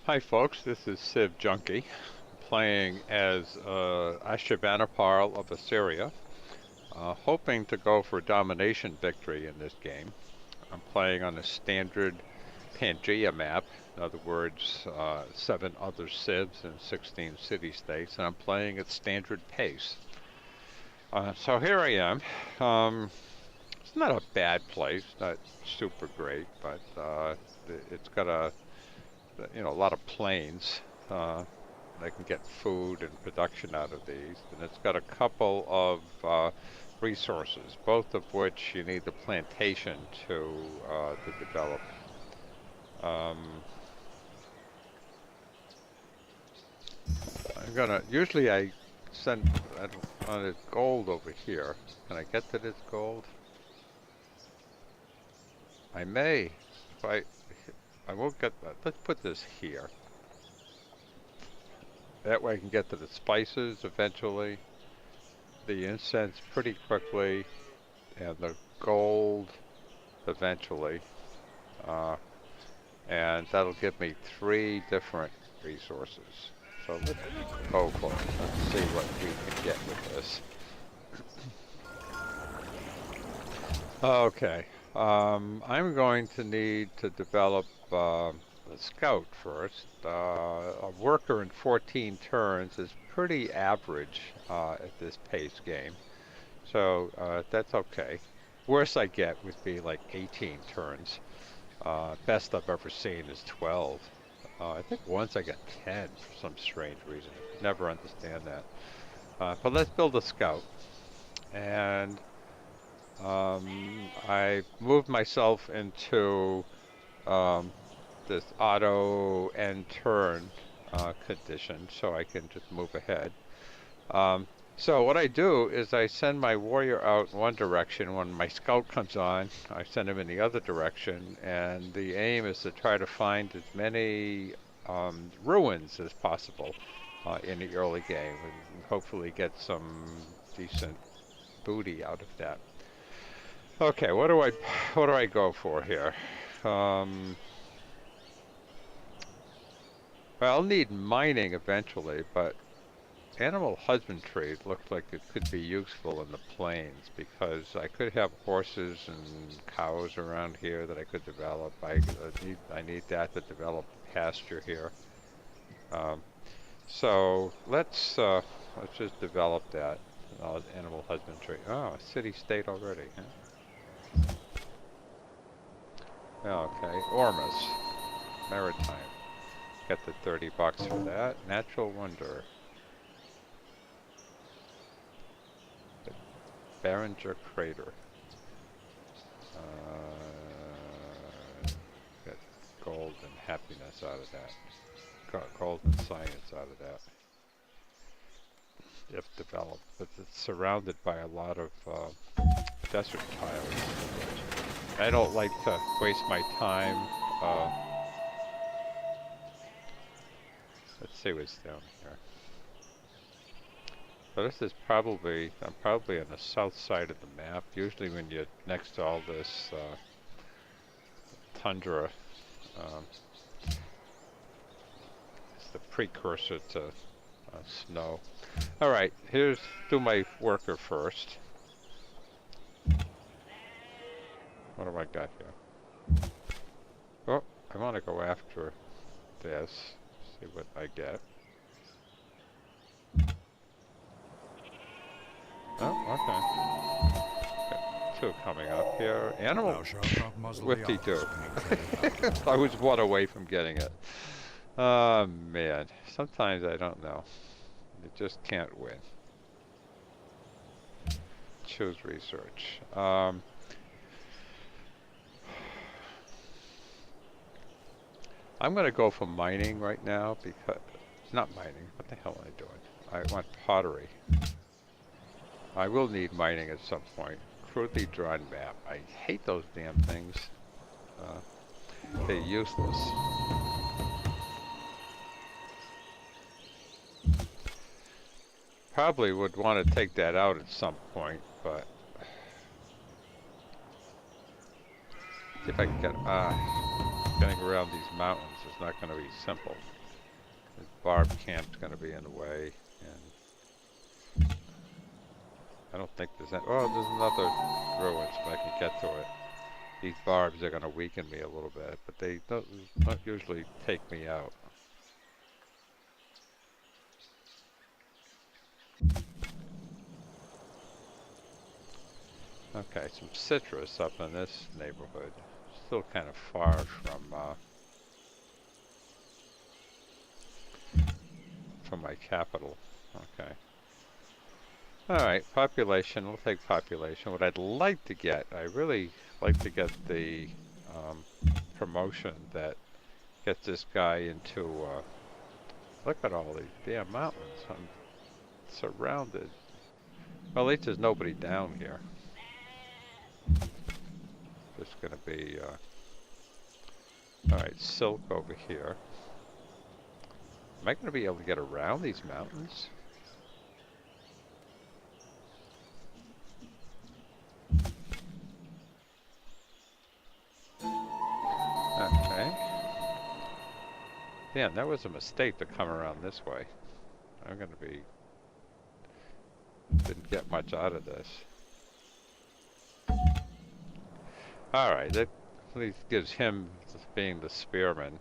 Hi folks, this is Civ Junkie, playing as Ashurbanipal of Assyria, hoping to go for domination victory in this game. I'm playing on a standard Pangea map, in other words, 7 other civs and 16 city-states, and I'm playing at standard pace. So here I am. It's not a bad place, not super great, but it's got a lot of plains. I can get food and production out of these, and it's got a couple of resources, both of which you need the plantation to develop. Usually I send, on this gold over here. Can I get to this gold? I may, if I won't get that. Let's put this here. That way I can get to the spices eventually, the incense pretty quickly, and the gold eventually. And that'll give me 3 different resources. So let's go for it. Let's see what we can get with this. Okay. I'm going to need to develop the scout first. A worker in 14 turns is pretty average at this pace game, so that's okay. Worst I get would be like 18 turns. Best I've ever seen is 12. I think once I got 10 for some strange reason. Never understand that. But let's build a scout. And I moved myself into this auto end turn condition, so I can just move ahead. So what I do is I send my warrior out in one direction. When my scout comes on, I send him in the other direction, and the aim is to try to find as many ruins as possible in the early game, and hopefully get some decent booty out of that. Okay, what do I go for here? Well, I'll need mining eventually, but animal husbandry looked like it could be useful in the plains, because I could have horses and cows around here that I could develop. I need that to develop pasture here. So let's just develop that animal husbandry. Oh, city-state already, huh? Okay, Ormus, Maritime. Get the 30 bucks for that. Natural Wonder. The Barringer Crater. Get gold and happiness out of that. Got gold and science out of that. If developed. But it's surrounded by a lot of desert tiles. I don't like to waste my time. Let's see what's down here. So this is probably, I'm probably on the south side of the map. Usually when you're next to all this tundra, it's the precursor to snow. Alright, here's do my worker first. What do I got here? Oh, I want to go after this. See what I get. Oh, okay. Got 2 coming up here. Animal whippy-doo. I was 1 away from getting it. Oh, man. Sometimes I don't know. You just can't win. Choose research. I'm going to go for mining right now because... Not mining. What the hell am I doing? I want pottery. I will need mining at some point. Crudely drawn map. I hate those damn things. They're useless. Probably would want to take that out at some point, but... See if I can get... Getting around these mountains is not going to be simple. The barbed camp's going to be in the way, and I don't think there's any. Oh, there's another ruins, but I can get to it. These barbs are going to weaken me a little bit, but they don't usually take me out. Okay, some citrus up in this neighborhood. Still kind of far from my capital. Okay. Alright, population. We'll take population. What I'd like to get, I really like to get the promotion that gets this guy into, look at all these damn mountains. I'm surrounded. Well, at least there's nobody down here. There's gonna be, alright, silk over here. Am I gonna be able to get around these mountains? Okay. Damn, that was a mistake to come around this way. I'm gonna be... Didn't get much out of this. Alright, that at least gives him being the spearman.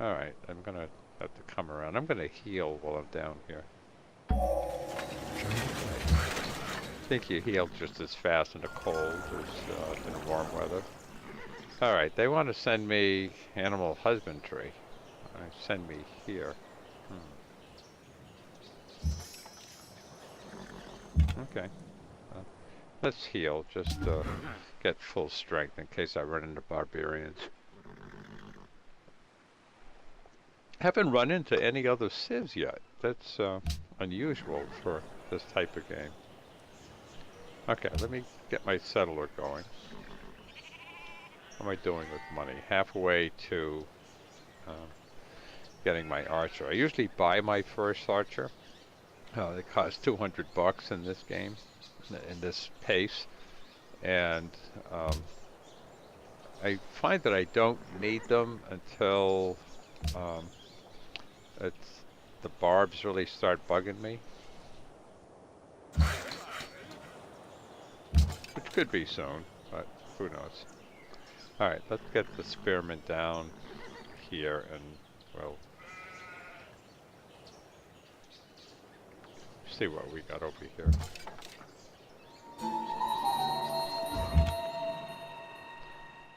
Alright, I'm gonna have to come around. I'm gonna heal while I'm down here. I think you heal just as fast in the cold as in the warm weather. Alright, they want to send me animal husbandry. Send me here. Okay. Let's heal, just get full strength in case I run into barbarians. Haven't run into any other civs yet. That's unusual for this type of game. Okay, let me get my settler going. How am I doing with money? Halfway to getting my archer. I usually buy my first archer. They cost $200 in this game, in this pace, and I find that I don't need them until the barbs really start bugging me, which could be soon, but who knows. All right, let's get the spearmen down here, and well. See what we got over here.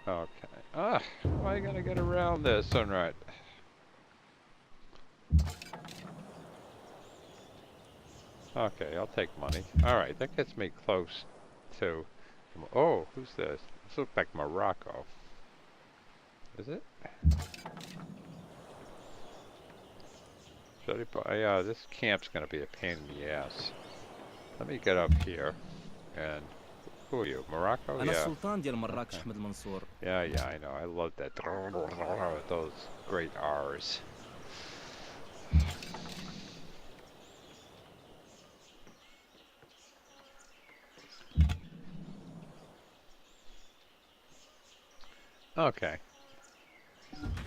Okay. Ah, how am I gonna get around this? Alright. Okay, I'll take money. Alright, that gets me close to... Oh, who's this? This looks like Morocco. Is it? Yeah, this camp's gonna be a pain in the ass. Let me get up here, and who are you? Morocco? Yeah. Yeah, I know. I love that. Those great R's. Okay.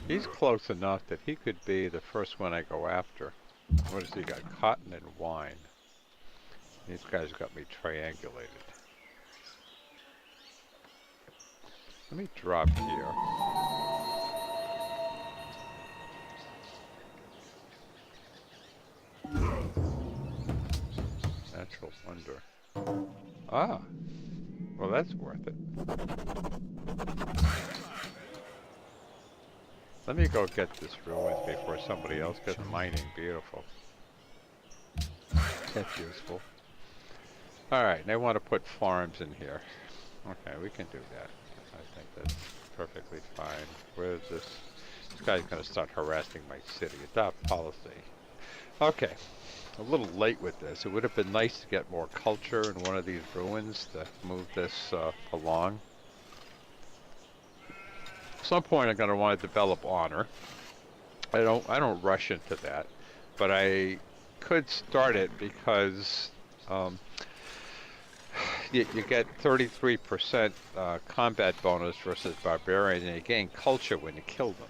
He's close enough that he could be the first one I go after. What has he got? Cotton and wine. These guys got me triangulated. Let me drop here. Natural wonder. Ah! Well, that's worth it. Let me go get this ruins before somebody else gets mining. Beautiful. That's useful. Alright, they want to put farms in here. Okay, we can do that. I think that's perfectly fine. Where's this? This guy's going to start harassing my city. Adopt policy. Okay. A little late with this. It would have been nice to get more culture in one of these ruins to move this along. At some point I'm going to want to develop honor. I don't rush into that, but I could start it because you get 33% combat bonus versus barbarian, and you gain culture when you kill them.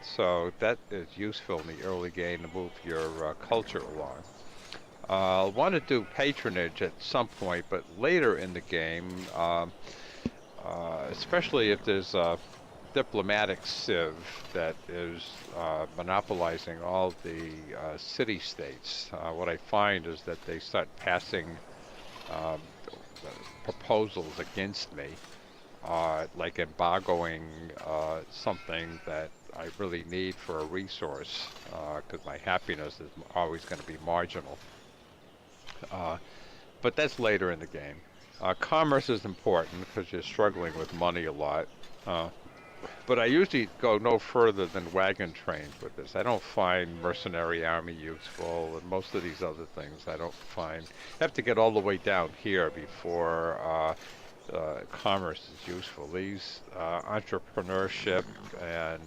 So that is useful in the early game to move your culture along. I'll want to do patronage at some point, but later in the game, especially if there's a diplomatic civ that is monopolizing all the city-states, what I find is that they start passing um, proposals against me, like embargoing something that I really need for a resource, because my happiness is always going to be marginal. But that's later in the game. Commerce is important because you're struggling with money a lot. But I usually go no further than wagon trains with this. I don't find mercenary army useful, and most of these other things I don't find. I have to get all the way down here before commerce is useful. These entrepreneurship and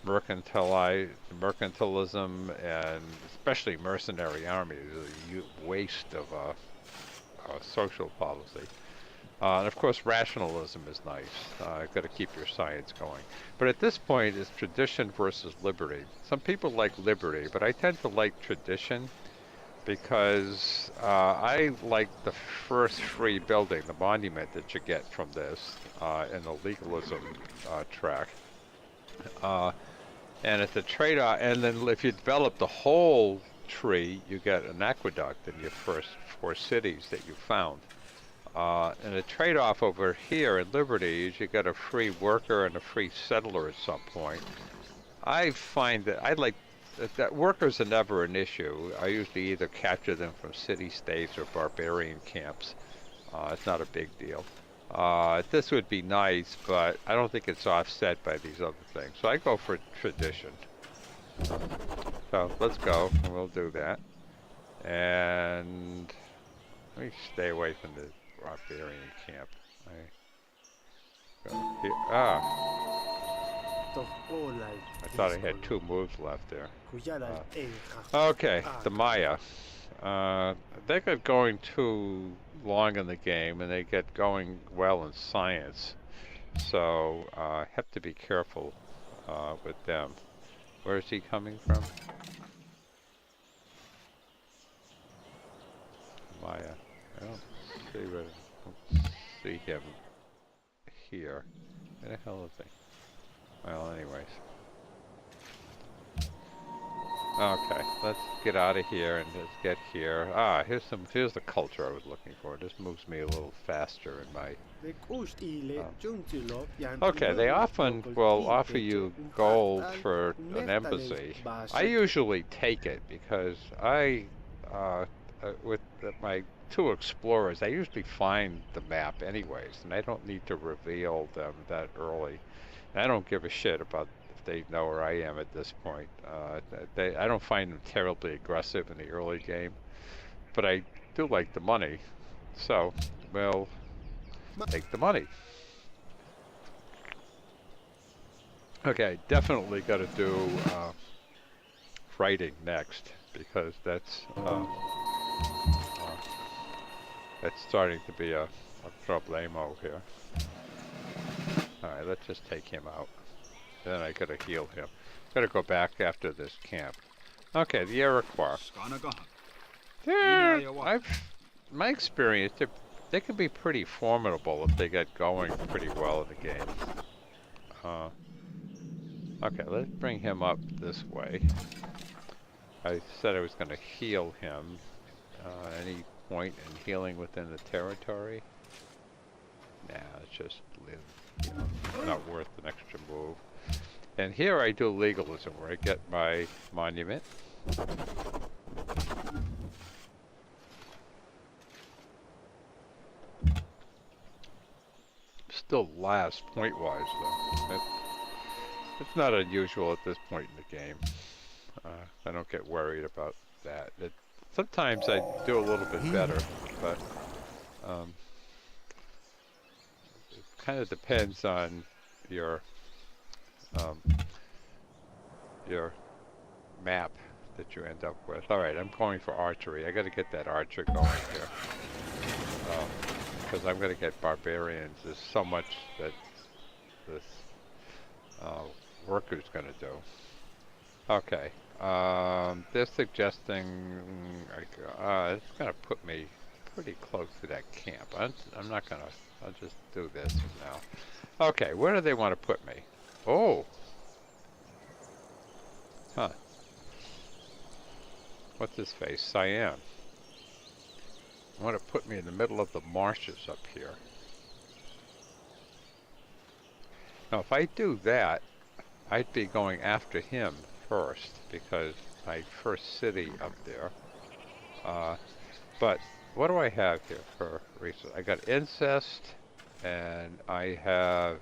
mercantilism, and especially mercenary army, is a waste of social policy. And of course, rationalism is nice. You've got to keep your science going. But at this point, it's tradition versus liberty. Some people like liberty, but I tend to like tradition because I like the first free building, the monument that you get from this in the legalism track. And it's a trade-off. And then if you develop the whole tree, you get an aqueduct in your first 4 cities that you found. And the trade-off over here in Liberty is you get a free worker and a free settler at some point. I find that I like that workers are never an issue. I usually either capture them from city-states or barbarian camps. It's not a big deal. This would be nice, but I don't think it's offset by these other things. So I go for tradition. So let's go, and we'll do that. And let me stay away from the barbarian camp. I thought I had 2 moves left there. Okay, the Maya. They get going too long in the game, and they get going well in science. So I have to be careful with them. Where is he coming from? Maya. I don't see him here. Where the hell is he? Well, anyways. Okay, let's get out of here and let's get here. Here's the culture I was looking for. This moves me a little faster in my... Okay, they often will offer you gold for an embassy. I usually take it because with my 2 explorers, I usually find the map anyways, and I don't need to reveal them that early. And I don't give a shit about if they know where I am at this point. I don't find them terribly aggressive in the early game, but I do like the money, so we'll take the money. Okay, definitely got to do writing next, because that's starting to be a problemo here. Alright, let's just take him out. Then I gotta heal him. Gotta go back after this camp. Okay, the Iroquois. My experience, they can be pretty formidable if they get going pretty well in the game. Okay, let's bring him up this way. I said I was gonna heal him. Any point in healing within the territory? Nah, let's just live. You know, not worth an extra move. And here I do legalism, where I get my monument. Still last point-wise, though. It's not unusual at this point in the game. I don't get worried about that. Sometimes I do a little bit better, but it kind of depends on your map that you end up with. Alright, I'm going for archery. I gotta get that archer going here. because I'm going to get barbarians. There's so much that this worker's going to do. Okay. They're suggesting it's going to put me pretty close to that camp. I'm not going to. I'll just do this for now. Okay, where do they want to put me? Oh. Huh. What's his face? Cyan. Want to put me in the middle of the marshes up here. Now, if I do that, I'd be going after him first, because my first city up there. But what do I have here for resources? I got incest, and I have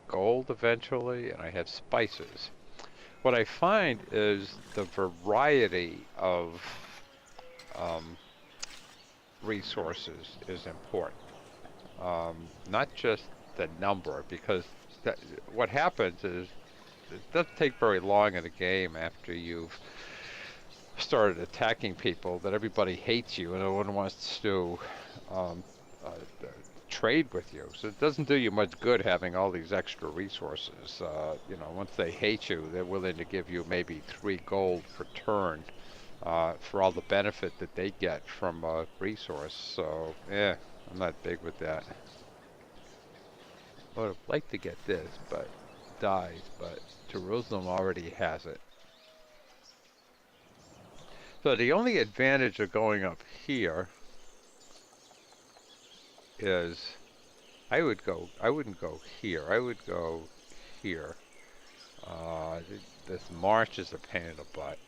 gold eventually, and I have spices. What I find is the variety of resources is important. Not just the number, because what happens is it doesn't take very long in a game after you've started attacking people that everybody hates you and no one wants to trade with you. So it doesn't do you much good having all these extra resources. You know, once they hate you, they're willing to give you maybe 3 gold per turn for all the benefit that they get from a resource. So, yeah, I'm not big with that. I would have liked to get this, but dies, but Jerusalem already has it. So the only advantage of going up here is I wouldn't go here. I would go here. This march is a pain in the butt.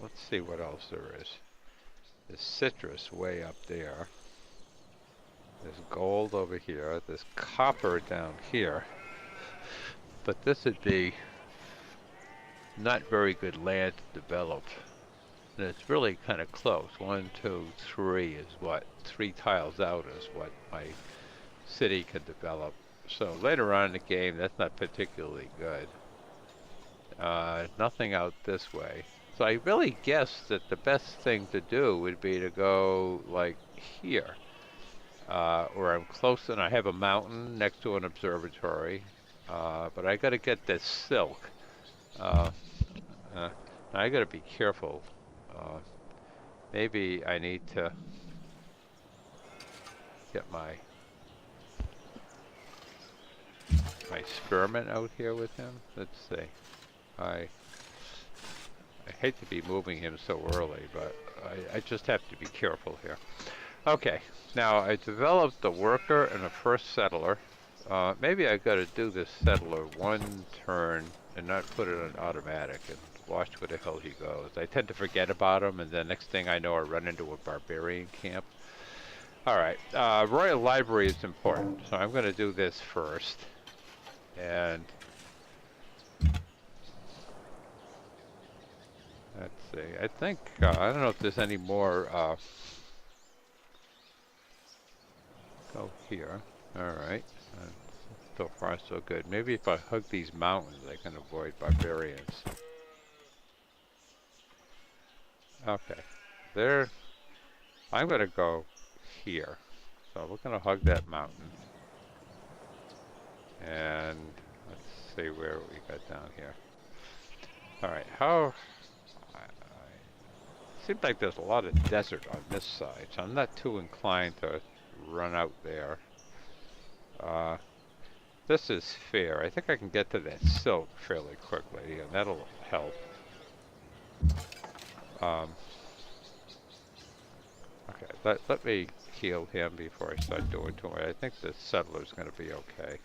Let's see what else there is. There's citrus way up there. There's gold over here. There's copper down here. But this would be not very good land to develop. And it's really kind of close. 1, 2, 3 is what? 3 tiles out is what my city can develop. So later on in the game, that's not particularly good. Nothing out this way. So I really guess that the best thing to do would be to go like here. Where I'm close and I have a mountain next to an observatory. But I gotta get this silk. Now I gotta be careful. Maybe I need to get my spearmint out here with him. Let's see. I hate to be moving him so early, but I just have to be careful here. Okay, now I developed the worker and the first settler. Maybe I gotta do this settler 1 turn and not put it on automatic and watch where the hell he goes. I tend to forget about him, and the next thing I know I run into a barbarian camp. Alright, Royal Library is important, so I'm gonna do this first. And let's see, I think, I don't know if there's any more, go here. Alright, so far so good. Maybe if I hug these mountains I can avoid barbarians. Okay, there, I'm gonna go here. So we're gonna hug that mountain. And let's see where we got down here. Alright, seems like there's a lot of desert on this side, so I'm not too inclined to run out there. This is fair. I think I can get to that silk fairly quickly, and that'll help. Okay, let me heal him before I start doing too much. I think the settler's going to be okay.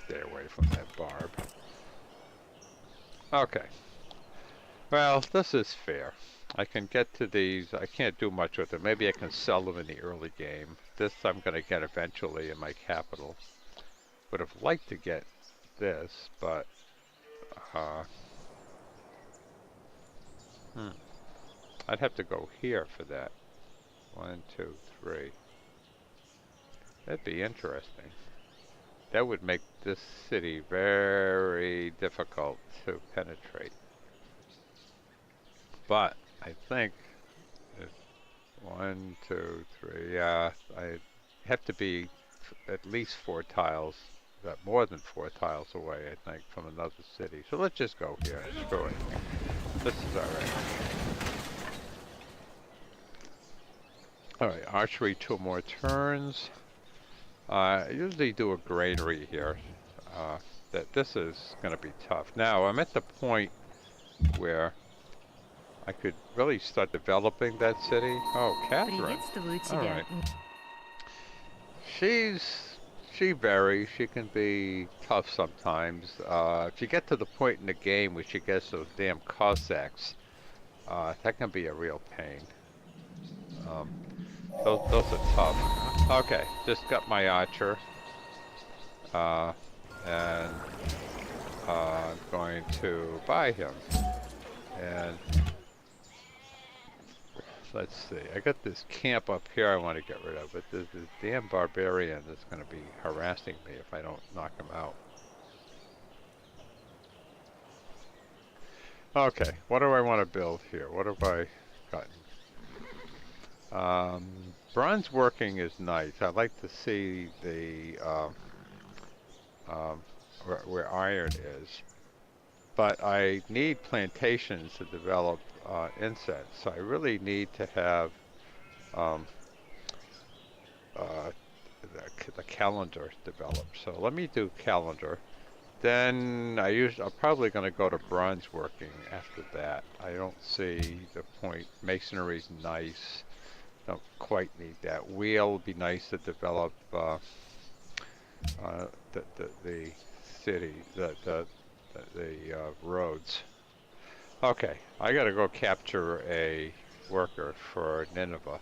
Stay away from that barb. Okay. Well, this is fair. I can get to these. I can't do much with them. Maybe I can sell them in the early game. This I'm going to get eventually in my capital. Would have liked to get this, but I'd have to go here for that. 1, 2, 3. That'd be interesting. that would make this city very difficult to penetrate. But I think if 1, 2, 3, yeah, I have to be at least 4 tiles, more than 4 tiles away, I think, from another city. So let's just go here. Screw it. This is alright. Alright, archery 2 more turns. I usually do a granary here. That this is going to be tough. Now, I'm at the point where I could really start developing that city. Oh, Catherine. Alright. She varies. She can be tough sometimes. If you get to the point in the game where she gets those damn Cossacks, that can be a real pain. Those are tough. Okay, just got my archer. And I'm going to buy him. And let's see. I got this camp up here I want to get rid of, but there's this damn barbarian that's going to be harassing me if I don't knock him out. Okay, what do I want to build here? What have I gotten? Bronze working is nice. I'd like to see the where iron is. But I need plantations to develop incense, so I really need to have the calendar developed. So let me do calendar. Then I'm probably going to go to bronze working after that. I don't see the point. Masonry's nice. Don't quite need that. Wheel would be nice to develop the city, the roads. Okay, I gotta go capture a worker for Nineveh.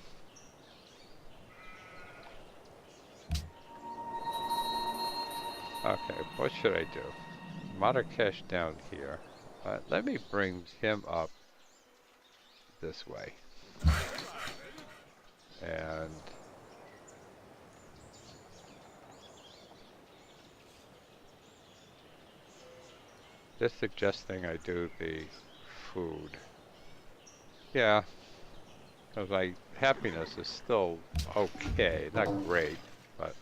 Okay, what should I do? Marrakesh down here. Let me bring him up this way. And just suggesting I do the food. Yeah, because happiness is still okay, not great, but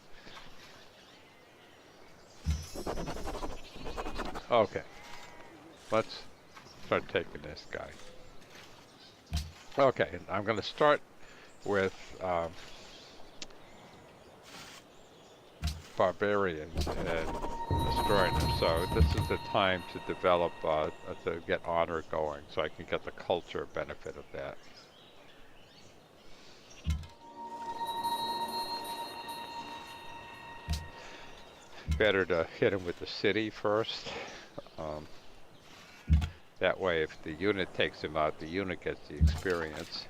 okay. Let's start taking this guy. Okay, I'm going to start with barbarians and destroying them. So this is the time to develop, to get honor going, so I can get the culture benefit of that. Better to hit him with the city first. That way, if the unit takes him out, the unit gets the experience.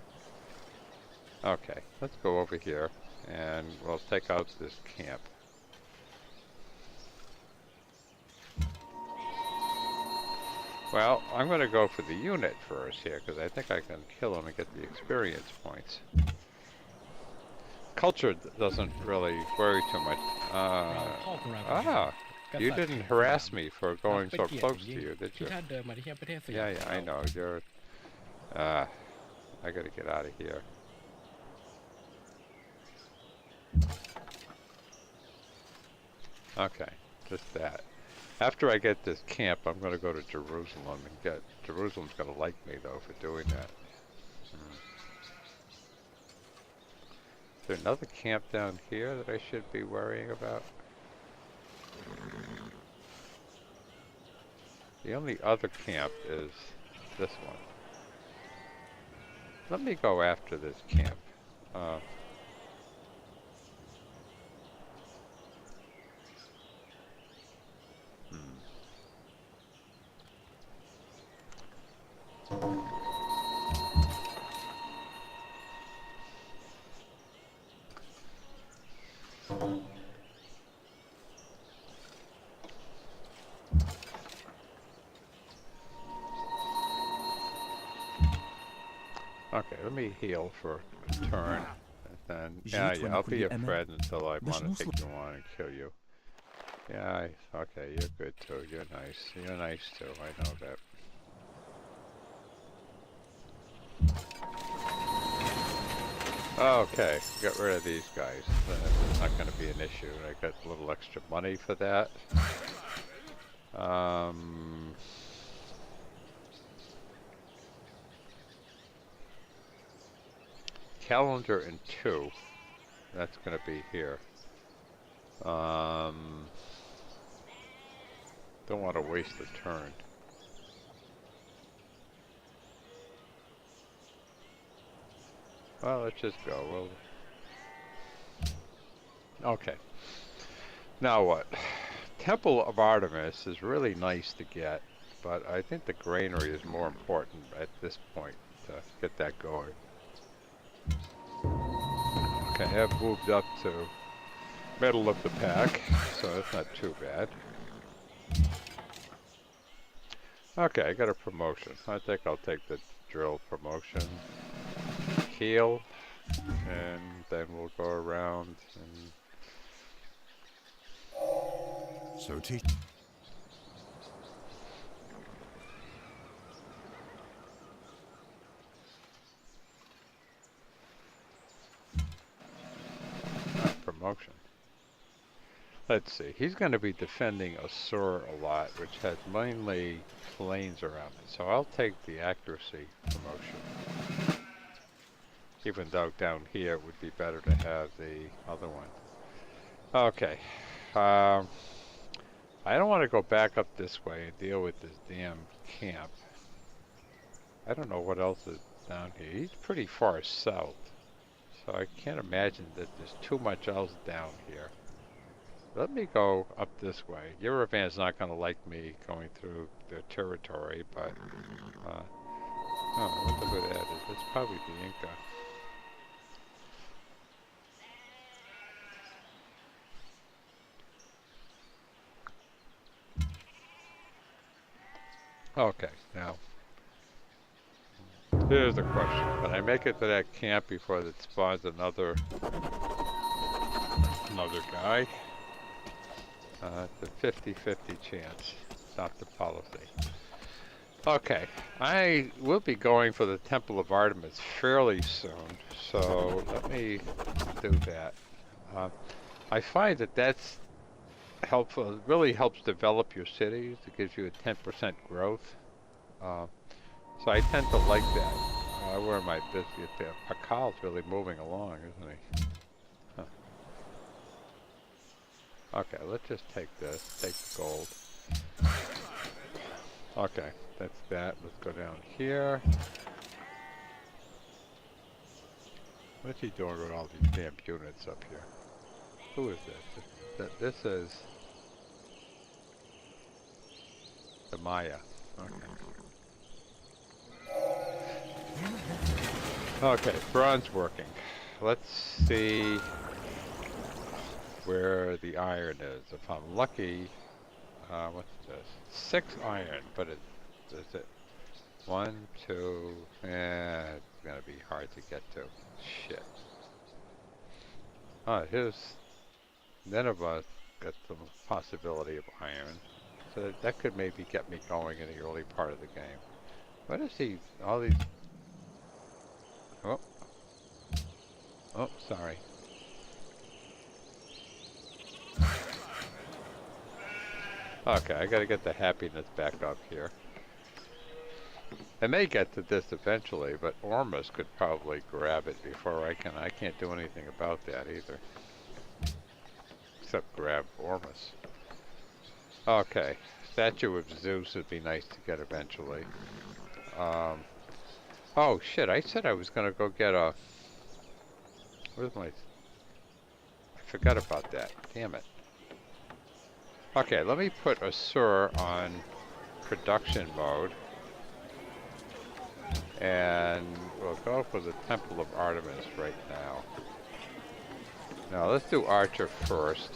Okay, let's go over here, and we'll take out this camp. Well, I'm going to go for the unit first here, because I think I can kill him and get the experience points. Culture doesn't really worry too much. You didn't harass me for going so close to you, did you? Yeah, I know. You're... I gotta get out of here. Okay, just that. After I get this camp, I'm gonna go to Jerusalem and get... Jerusalem's gonna like me, though, for doing that. Is there another camp down here that I should be worrying about? The only other camp is this one. Let me go after this camp. Okay, let me heal for a turn. And then, yeah, I'll be your friend until I want to take you on and kill you. Yeah, okay, you're good too. You're nice. You're nice too. I know that. Okay, get rid of these guys. It's not going to be an issue. I got a little extra money for that. Calendar in 2. That's going to be here. Don't want to waste a turn. Well, let's just go. Okay. Now what? Temple of Artemis is really nice to get, but I think the granary is more important at this point to get that going. Okay, I've moved up to middle of the pack, so that's not too bad. Okay, I got a promotion. I think I'll take the drill promotion. Heal, and then we'll go around and... So teach. Promotion. Let's see. He's going to be defending Assyria a lot, which has mainly plains around it. So I'll take the accuracy promotion. Even though down here it would be better to have the other one. Okay. I don't want to go back up this way and deal with this damn camp. I don't know what else is down here. He's pretty far south. So I can't imagine that there's too much else down here. Let me go up this way. Yerevan's not going to like me going through their territory, but... oh, I wonder who that is. That's probably the Inca. Okay, now... here's the question. Can I make it to that camp before it spawns another guy? It's a 50-50 chance. It's not the policy. Okay, I will be going for the Temple of Artemis fairly soon, so let me do that. I find that that's helpful. It really helps develop your cities. It gives you a 10% growth. So I tend to like that. Where am I busy? Pakal's really moving along, isn't he? Huh. Okay, let's just take this. Take the gold. Okay, that's that. Let's go down here. What's he doing with all these damn units up here? Who is this? This is the Maya. Okay, bronze working. Let's see where the iron is. If I'm lucky, what's this? 6 iron, but is it 1, 2, it's gonna be hard to get to. Shit. Here's Nineveh got some possibility of iron. So that could maybe get me going in the early part of the game. What is he, all these... Oh, sorry. Okay, I gotta get the happiness back up here. I may get to this eventually, but Ormus could probably grab it before I can. I can't do anything about that either. Except grab Ormus. Okay, Statue of Zeus would be nice to get eventually. Oh shit, I said I was gonna go get a... Where's my... I forgot about that. Damn it. Okay, let me put Assur on production mode. And we'll go for the Temple of Artemis right now. Now let's do Archer first.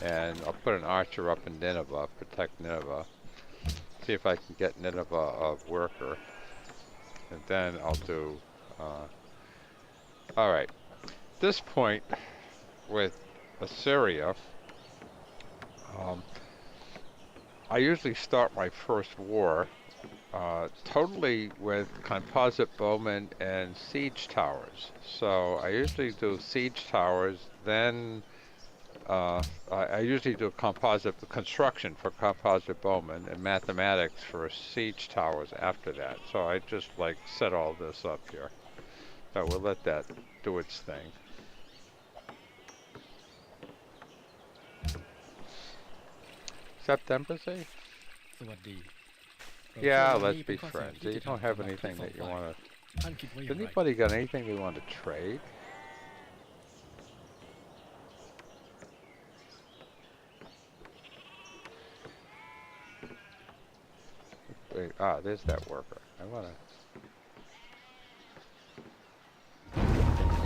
And I'll put an Archer up in Nineveh, protect Nineveh. See if I can get Nineveh a worker. And then I'll do... Alright. At this point, with Assyria, Um, I usually start my first war totally with composite bowmen and siege towers. So I usually do siege towers, then I usually do composite construction for composite bowmen and mathematics for siege towers after that. So I just like set all this up here. So we'll let that do its thing. Accept embassy? สวัสดี Yeah, let's be friends. You don't have anything that you want to... ท่านคิดว่าอย่างไร Anybody got anything they want to trade? Wait, there's that worker. I want to...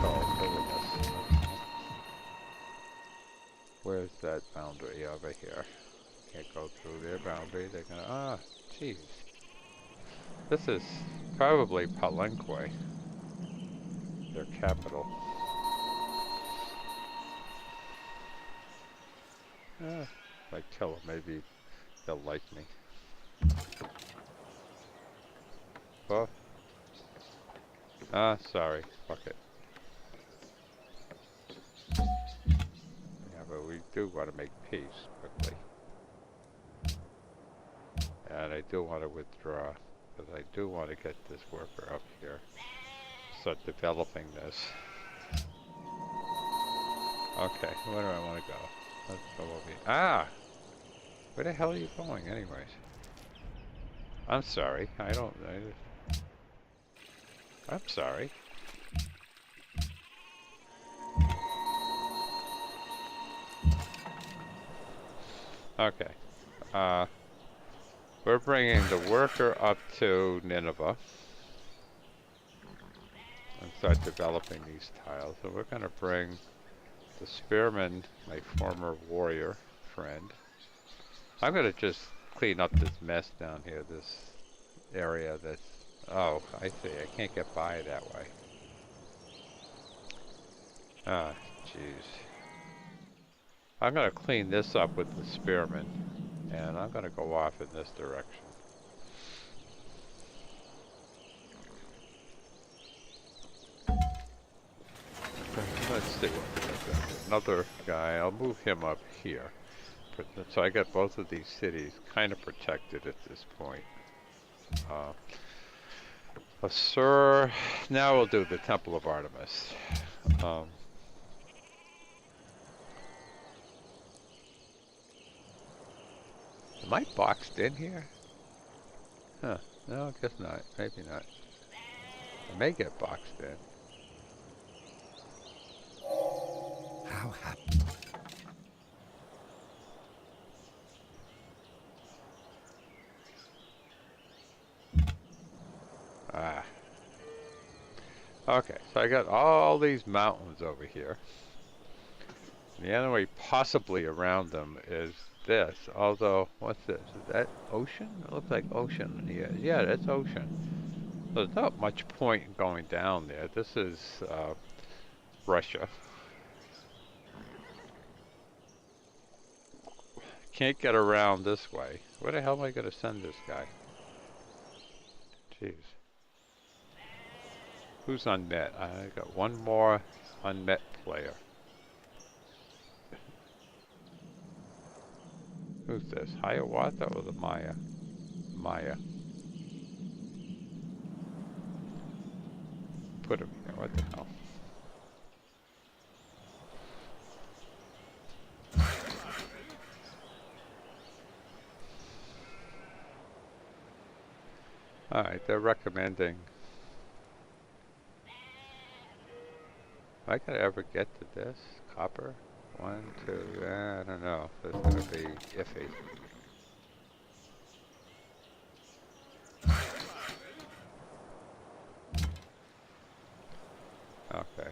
Oh, goodness. Where's that boundary over here? Can't go through their boundary. They're gonna... jeez. This is probably Palenque, their capital. If I kill them, maybe they'll like me. Oh. Sorry. Fuck it. Yeah, but we do want to make peace quickly. And I do want to withdraw, because I do want to get this worker up here. Start developing this. Okay, where do I want to go? Let's go over here. Where the hell are you going anyways? I'm sorry, I'm sorry. Okay. We're bringing the worker up to Nineveh. And start developing these tiles. So we're going to bring the spearman, my former warrior friend. I'm going to just clean up this mess down here, this area that's... Oh, I see. I can't get by that way. Jeez. I'm going to clean this up with the spearman. And I'm going to go off in this direction. Let's see what we've got. Another guy. I'll move him up here. So I got both of these cities kind of protected at this point. Assur. Now we'll do the Temple of Artemis. Am I boxed in here? Huh. No, I guess not. Maybe not. I may get boxed in. How happy. Okay, so I got all these mountains over here. The only way possibly around them is this. Although, what's this? Is that ocean? It looks like ocean here. Yeah, that's ocean. So there's not much point in going down there. This is Russia. Can't get around this way. Where the hell am I going to send this guy? Jeez. Who's unmet? I got one more unmet player. Who's this? Hiawatha or the Maya? Maya. Put him here. What the hell? Alright, they're recommending. Am I gonna ever get to this? Copper? 1, 2, I don't know. It's gonna be iffy. Okay.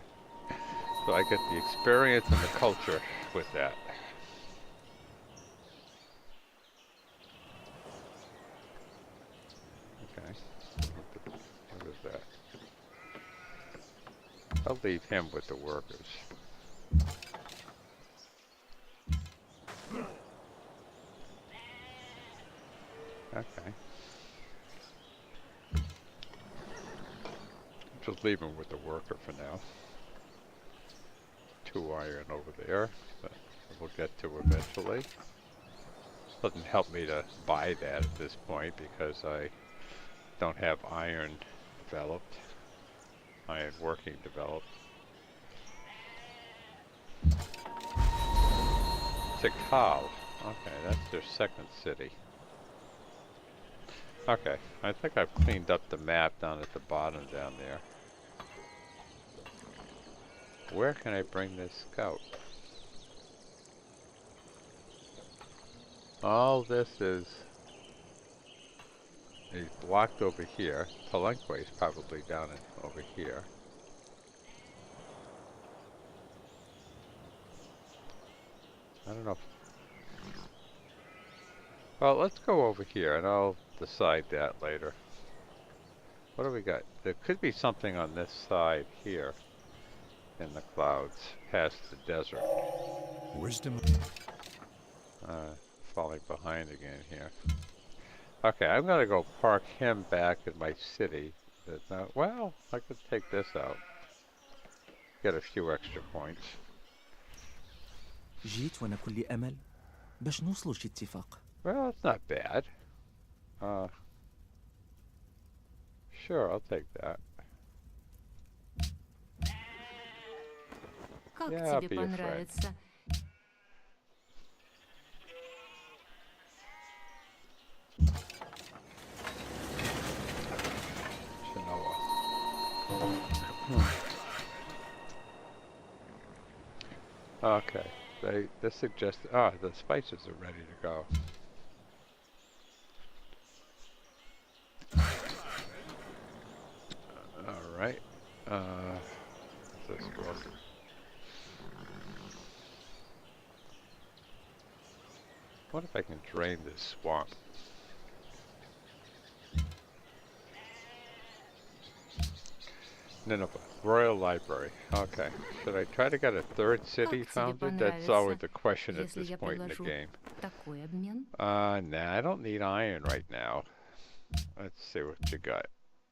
So I get the experience and the culture with that. Okay. What is that? I'll leave him with the workers. Okay. Just leave him with the worker for now. 2 iron over there that we'll get to eventually. Doesn't help me to buy that at this point because I don't have iron developed. Iron working developed. Tikal. Okay, that's their second city. Okay, I think I've cleaned up the map down at the bottom down there. Where can I bring this scout? All this is he's blocked over here. Palenque is probably down over here. I don't know. Well, let's go over here and I'll decide that later. What do we got? There could be something on this side here in the clouds past the desert. Wisdom. Falling behind again here. Okay, I'm gonna go park him back in my city. Well, I could take this out. Get a few extra points. جيت وانا كل امل باش نوصلوا لشي اتفاق. Well, it's not bad. Sure, I'll take that. Как Yeah, I'll тебе be your friend. понравится? Okay, they suggested, the spices are ready to go. Alright, this work? What if I can drain this swamp? Nineveh, Royal Library. Okay. Should I try to get a third city founded? That's always the question at this point in the game. Такой обмен? Nah, I don't need iron right now. Let's see what you got.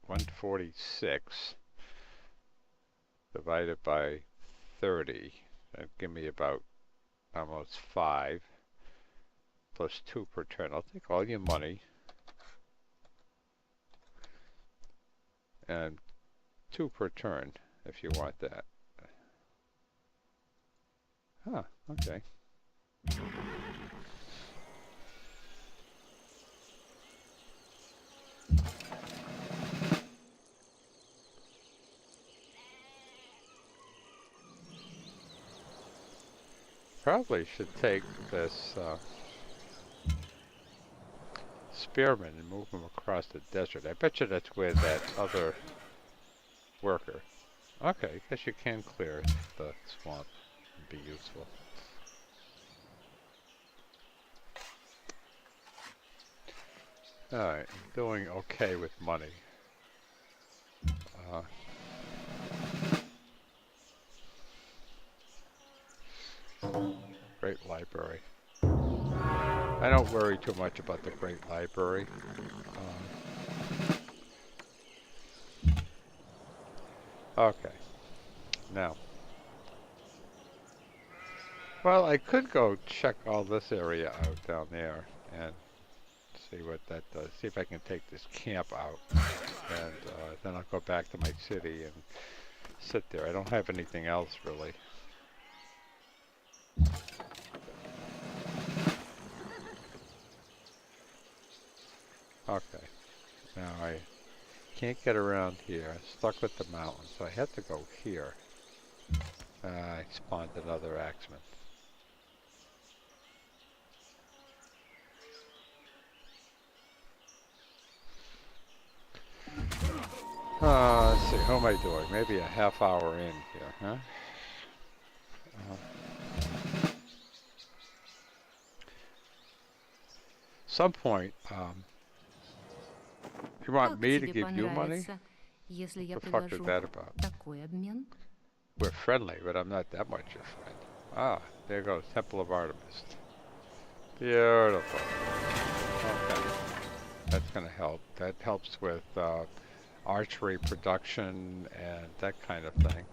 146 divided by 30. That'd give me about almost 5. Plus 2 per turn. I'll take all your money. And 2 per turn, if you want that. Huh, okay. Probably should take this spearman and move him across the desert. I bet you that's where that other worker. Okay, guess you can clear the swamp and be useful. Alright, I'm doing okay with money. Great Library. I don't worry too much about the Great Library. Okay. Now. Well, I could go check all this area out down there and see what that does. See if I can take this camp out. And then I'll go back to my city and sit there. I don't have anything else really. Okay. Now I can't get around here. Stuck with the mountain, so I had to go here. I spawned another axeman. Let's see, how am I doing? Maybe a half hour in here, huh? Some point, you want Как me to тебе give you money? понравится, если я What the fuck is предложу that about? такой обмен? We're friendly, but I'm not that much your friend. Ah, there goes Temple of Artemis. Beautiful. Okay. That's going to help. That helps with archery production and that kind of thing.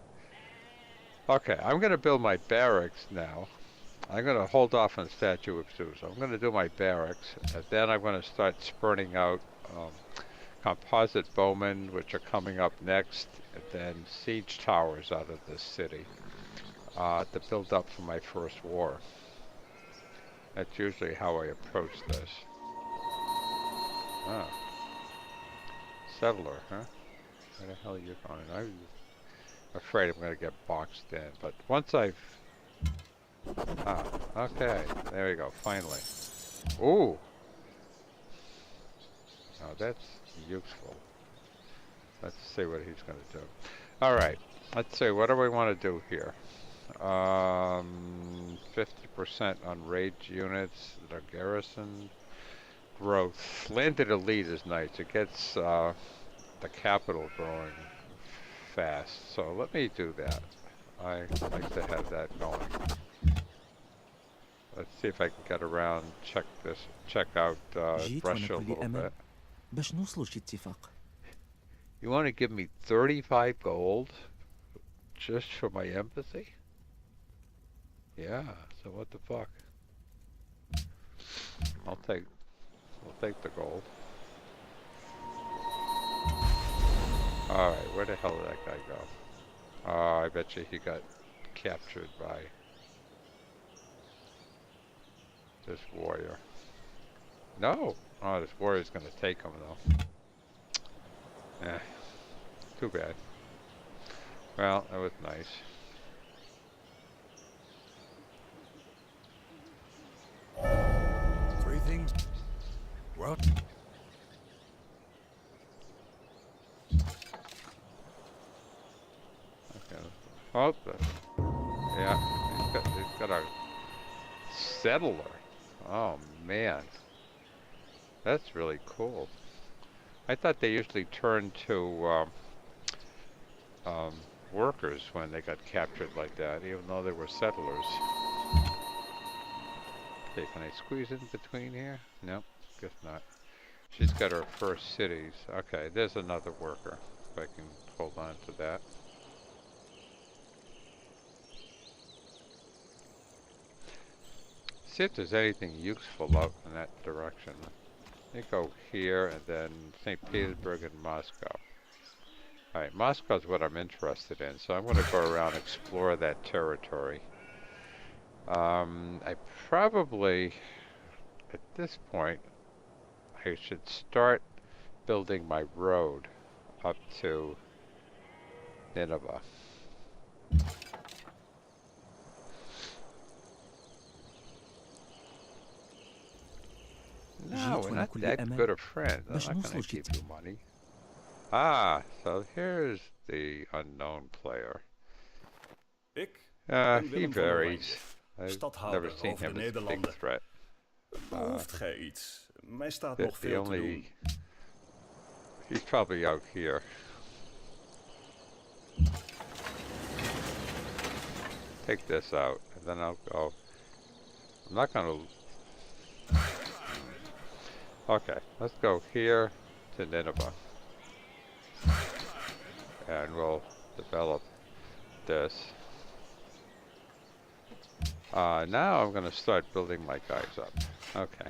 Okay, I'm going to build my barracks now. I'm going to hold off on Statue of Zeus. I'm going to do my barracks, and then I'm going to start spurting out composite bowmen, which are coming up next, and then siege towers out of this city to build up for my first war. That's usually how I approach this. Ah. Settler, huh? Where the hell are you going? I'm afraid I'm going to get boxed in, but once I've... Ah, okay. There we go, finally. Ooh! Now that's useful. Let's see what he's going to do. Alright, let's see, what do we want to do here? 50% on rage units that are garrisoned. Growth. Landed elite is nice. It gets the capital growing fast. So let me do that. I like to have that going. Let's see if I can get around, check out Russia a little bit. باش نوصلوا لشي اتفاق. You want to give me 35 gold just for my empathy? Yeah, so what the fuck? I'll take the gold. Alright, where the hell did that guy go? I bet you he got captured by this warrior. No! Oh, this warrior's gonna take him though. Eh, too bad. Well, that was nice. Three things. What? Okay. Oh, yeah, he's got a settler. Oh man, that's really cool. I thought they usually turned to workers when they got captured like that, even though they were settlers. Okay, can I squeeze in between here? Nope, guess not. She's got her first cities. Okay, there's another worker. If I can hold on to that. See if there's anything useful out in that direction. Let me go here and then St. Petersburg and Moscow. Alright, Moscow's what I'm interested in, so I'm going to go around and explore that territory. I probably, at this point, I should start building my road up to Nineveh. No, we're not that good of friends. I'm not going to give you money. Ah, so here's the unknown player. He varies. I've never seen him as a big threat. Behoeft gij iets? Mij staat nog veel te doen. He's probably out here. Take this out, and then I'll go. I'm not gonna... Okay, let's go here to Nineveh. And we'll develop this. Now I'm gonna start building my guys up. Okay.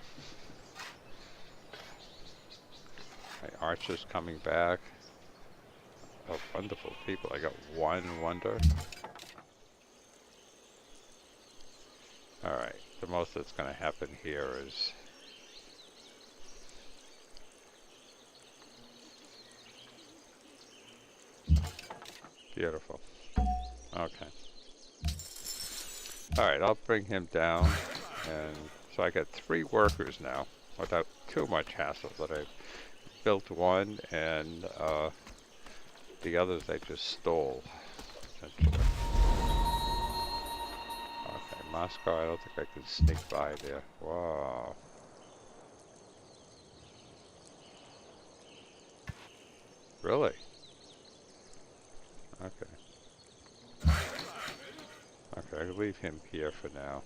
My archer's coming back. Oh, wonderful people. I got one wonder. Alright, the most that's gonna happen here is... Beautiful. Okay. Alright, I'll bring him down. And so I got 3 workers now, without too much hassle, but I've built one, and the others I just stole, essentially. Okay, Moscow, I don't think I can sneak by there. Wow. Really? Okay. Okay, I'll leave him here for now.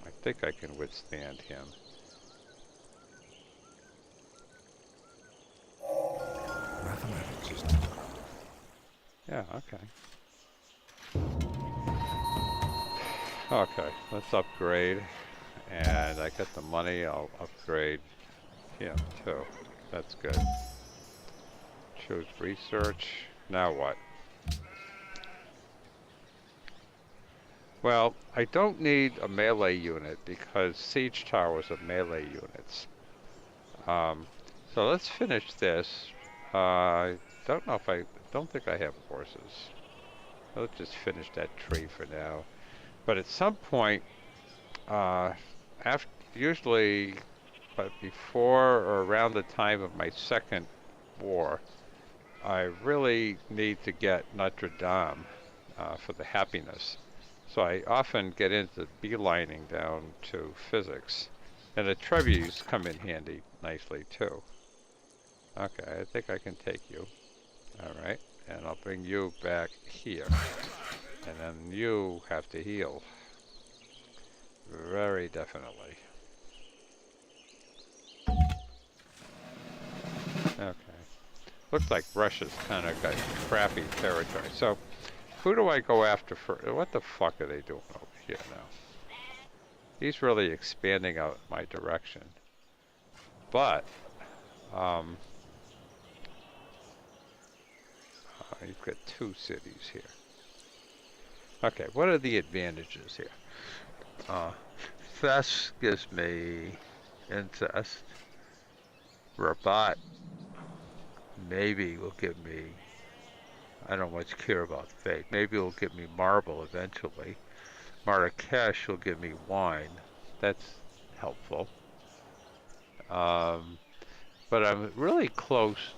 I think I can withstand him. Yeah, okay. Okay, let's upgrade. And I got the money, I'll upgrade him too. That's good. Choose research. Now what? Well, I don't need a melee unit because siege towers are melee units. So let's finish this. I don't know if don't think I have horses. Let's just finish that tree for now. But at some point, after usually before or around the time of my second war, I really need to get Notre Dame for the happiness. So I often get into beelining down to physics. And the trebuchets come in handy nicely too. Okay, I think I can take you. Alright, and I'll bring you back here. And then you have to heal. Very definitely. Okay. Looks like Russia's kind of got crappy territory. So, who do I go after first? What the fuck are they doing over here now? He's really expanding out my direction. But, he's got 2 cities here. Okay, what are the advantages here? Fest gives me incest. Rabat maybe will give me, I don't much care about faith. Maybe it'll give me marble eventually. Marrakesh will give me wine. That's helpful. But I'm really close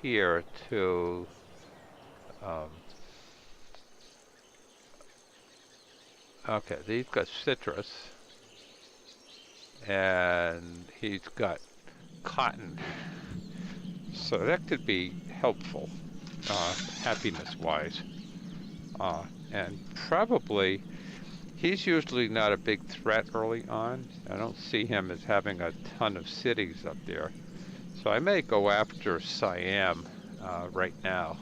here to okay, he's got citrus and he's got cotton. So that could be helpful, happiness-wise. And probably, he's usually not a big threat early on. I don't see him as having a ton of cities up there. So I may go after Siam right now,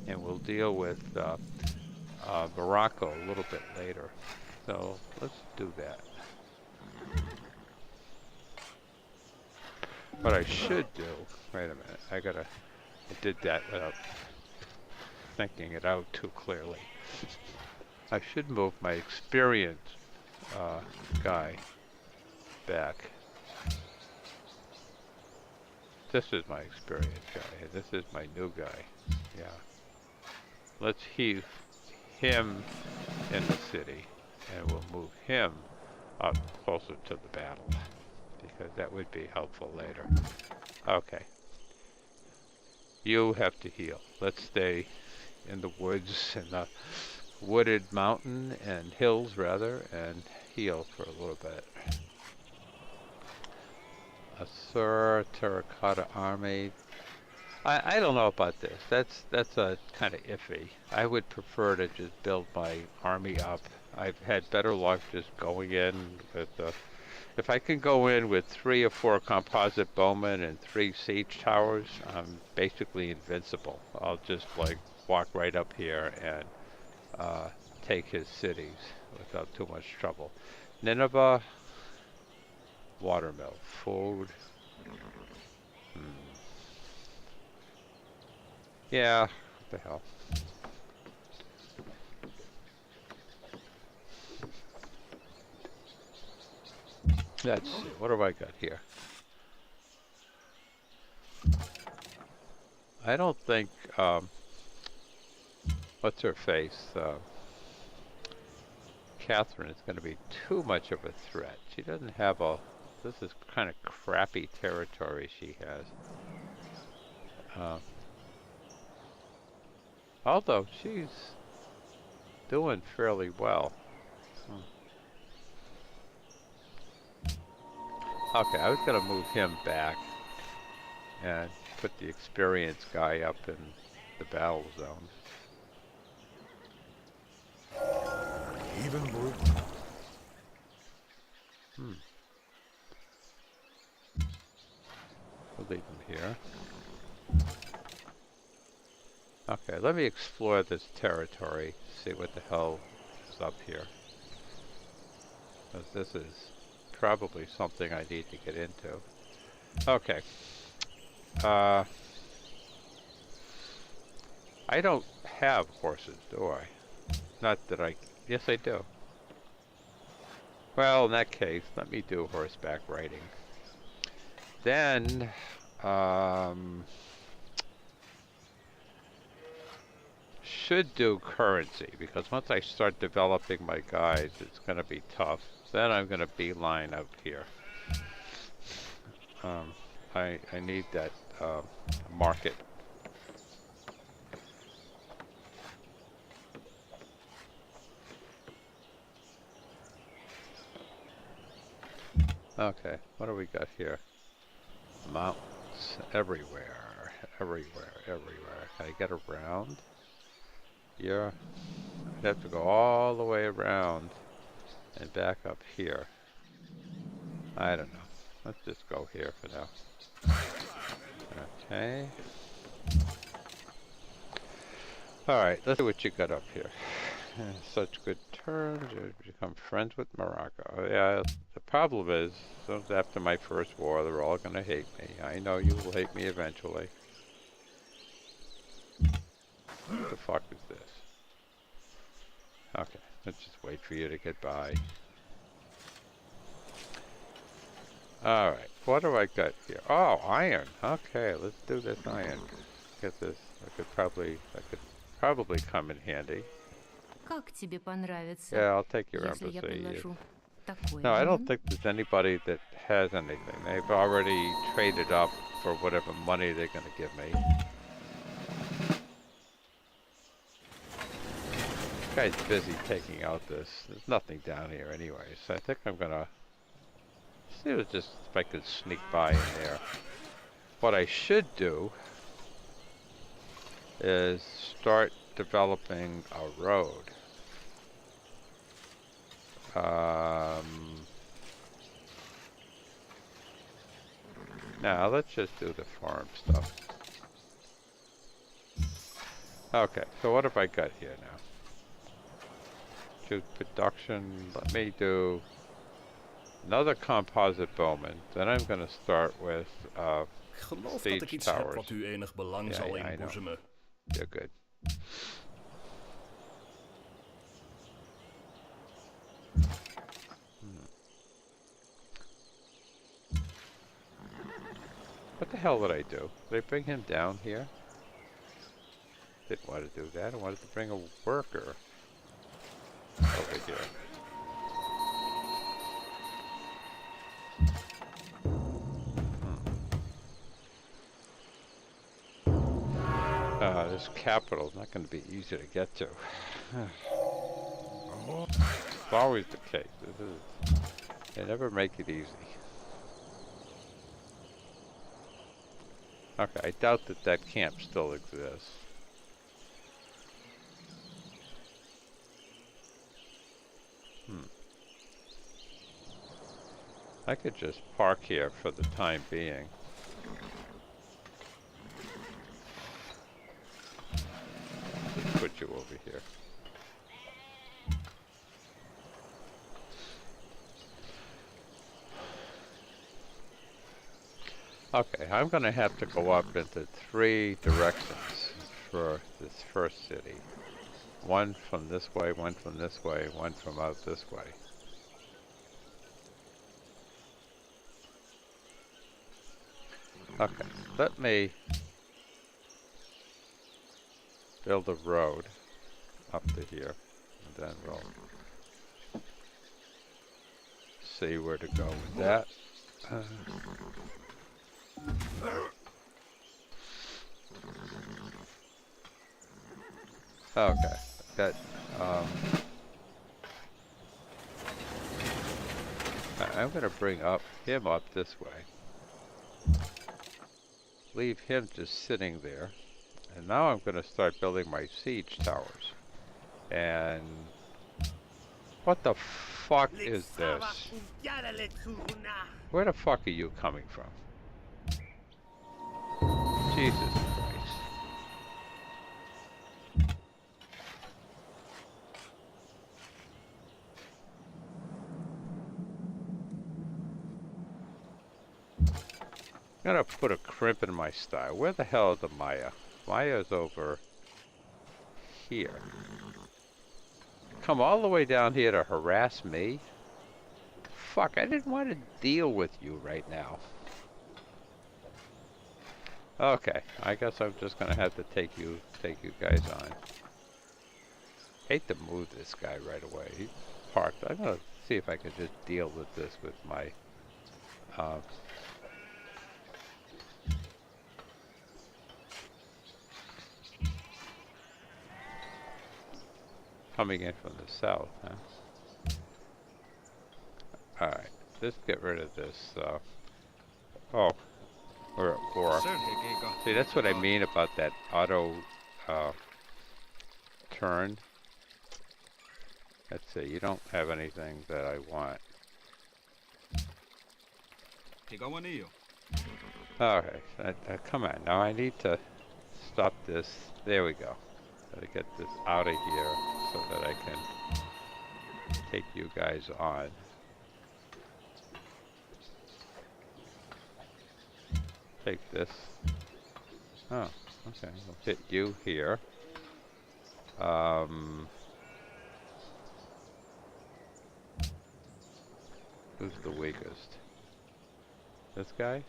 and we'll deal with Morocco a little bit later. So let's do that. What I should do, wait a minute, I did that without thinking it out too clearly. I should move my experienced guy back. This is my experienced guy, and this is my new guy. Yeah. Let's heave him in the city, and we'll move him up closer to the battle, because that would be helpful later. Okay. You have to heal. Let's stay in the woods, in the wooded mountain and hills rather, and heal for a little bit. Assur Terracotta Army. I don't know about this. That's a kind of iffy. I would prefer to just build my army up. I've had better luck just going in with if I can go in with 3 or 4 composite bowmen and 3 siege towers, I'm basically invincible. I'll just like walk right up here and take his cities without too much trouble. Nineveh, watermill, food. Yeah, what the hell. Let's see, what have I got here? I don't think, what's her face? Catherine is going to be too much of a threat. She doesn't have this is kind of crappy territory she has. Although she's doing fairly well. Okay, I was going to move him back and put the experienced guy up in the battle zone. Even brute. We'll leave him here. Okay, let me explore this territory, see what the hell is up here. Because this is probably something I need to get into. Okay. I don't have horses, do I? Not that I... Yes, I do. Well, in that case, let me do horseback riding. Then, should do currency, because once I start developing my guys, it's going to be tough. Then I'm going to beeline out here. I need that market. Okay, what do we got here? Mountains everywhere, everywhere, everywhere. Can I get around? Yeah, I'd have to go all the way around and back up here. I don't know. Let's just go here for now. Okay. Alright, let's see what you got up here. Such good terms, you become friends with Morocco. Yeah, the problem is, after my first war, they're all gonna hate me. I know you will hate me eventually. What the fuck is this? Okay, let's just wait for you to get by. Alright, what do I got here? Oh, iron! Okay, let's do this iron. Get this, I could probably come in handy. Как тебе понравится, Yeah, I'll take your если я embassy. предложу такой No, I don't обмен? think there's anybody that has anything. They've already traded up for whatever money they're gonna give me. This guy's busy taking out this. There's nothing down here anyway, so I think I'm gonna see if I could sneak by in there. What I should do is start developing a road. Now let's just do the farm stuff. Okay, so what have I got here now? Choose production. Let me do another composite bowman. Then I'm going to start with Geloof dat siege ik iets heb towers. wat u enig belang Ja, zal ja, I know. inboezemen. You're good. What the hell did I do? Did I bring him down here? Didn't want to do that. I wanted to bring a worker over here. This capital is not going to be easy to get to. It's always the case. They never make it easy. Okay, I doubt that camp still exists. I could just park here for the time being. Just put you over here. Okay, I'm gonna have to go up into 3 directions for this first city. One from this way, one from this way, one from out this way. Okay, let me build a road up to here, and then we'll see where to go with that. Okay, that I'm gonna bring him up this way. Leave him just sitting there. And now I'm gonna start building my siege towers. And what the fuck is this? Where the fuck are you coming from? Jesus Christ. I'm gonna put a crimp in my style. Where the hell is the Maya? Maya's over here. Come all the way down here to harass me? Fuck, I didn't want to deal with you right now. Okay, I guess I'm just gonna have to take you guys on. Hate to move this guy right away. He's parked. I'm gonna see if I can just deal with this with my coming in from the south, huh? Alright, let's get rid of this. Oh, we're at 4. See, that's what I mean about that auto turn. Let's see, you don't have anything that I want. Okay, come on. Now I need to stop this. There we go. Gotta get this out of here so that I can take you guys on. Take this. Oh, okay. We'll hit you here. Who's the weakest? This guy?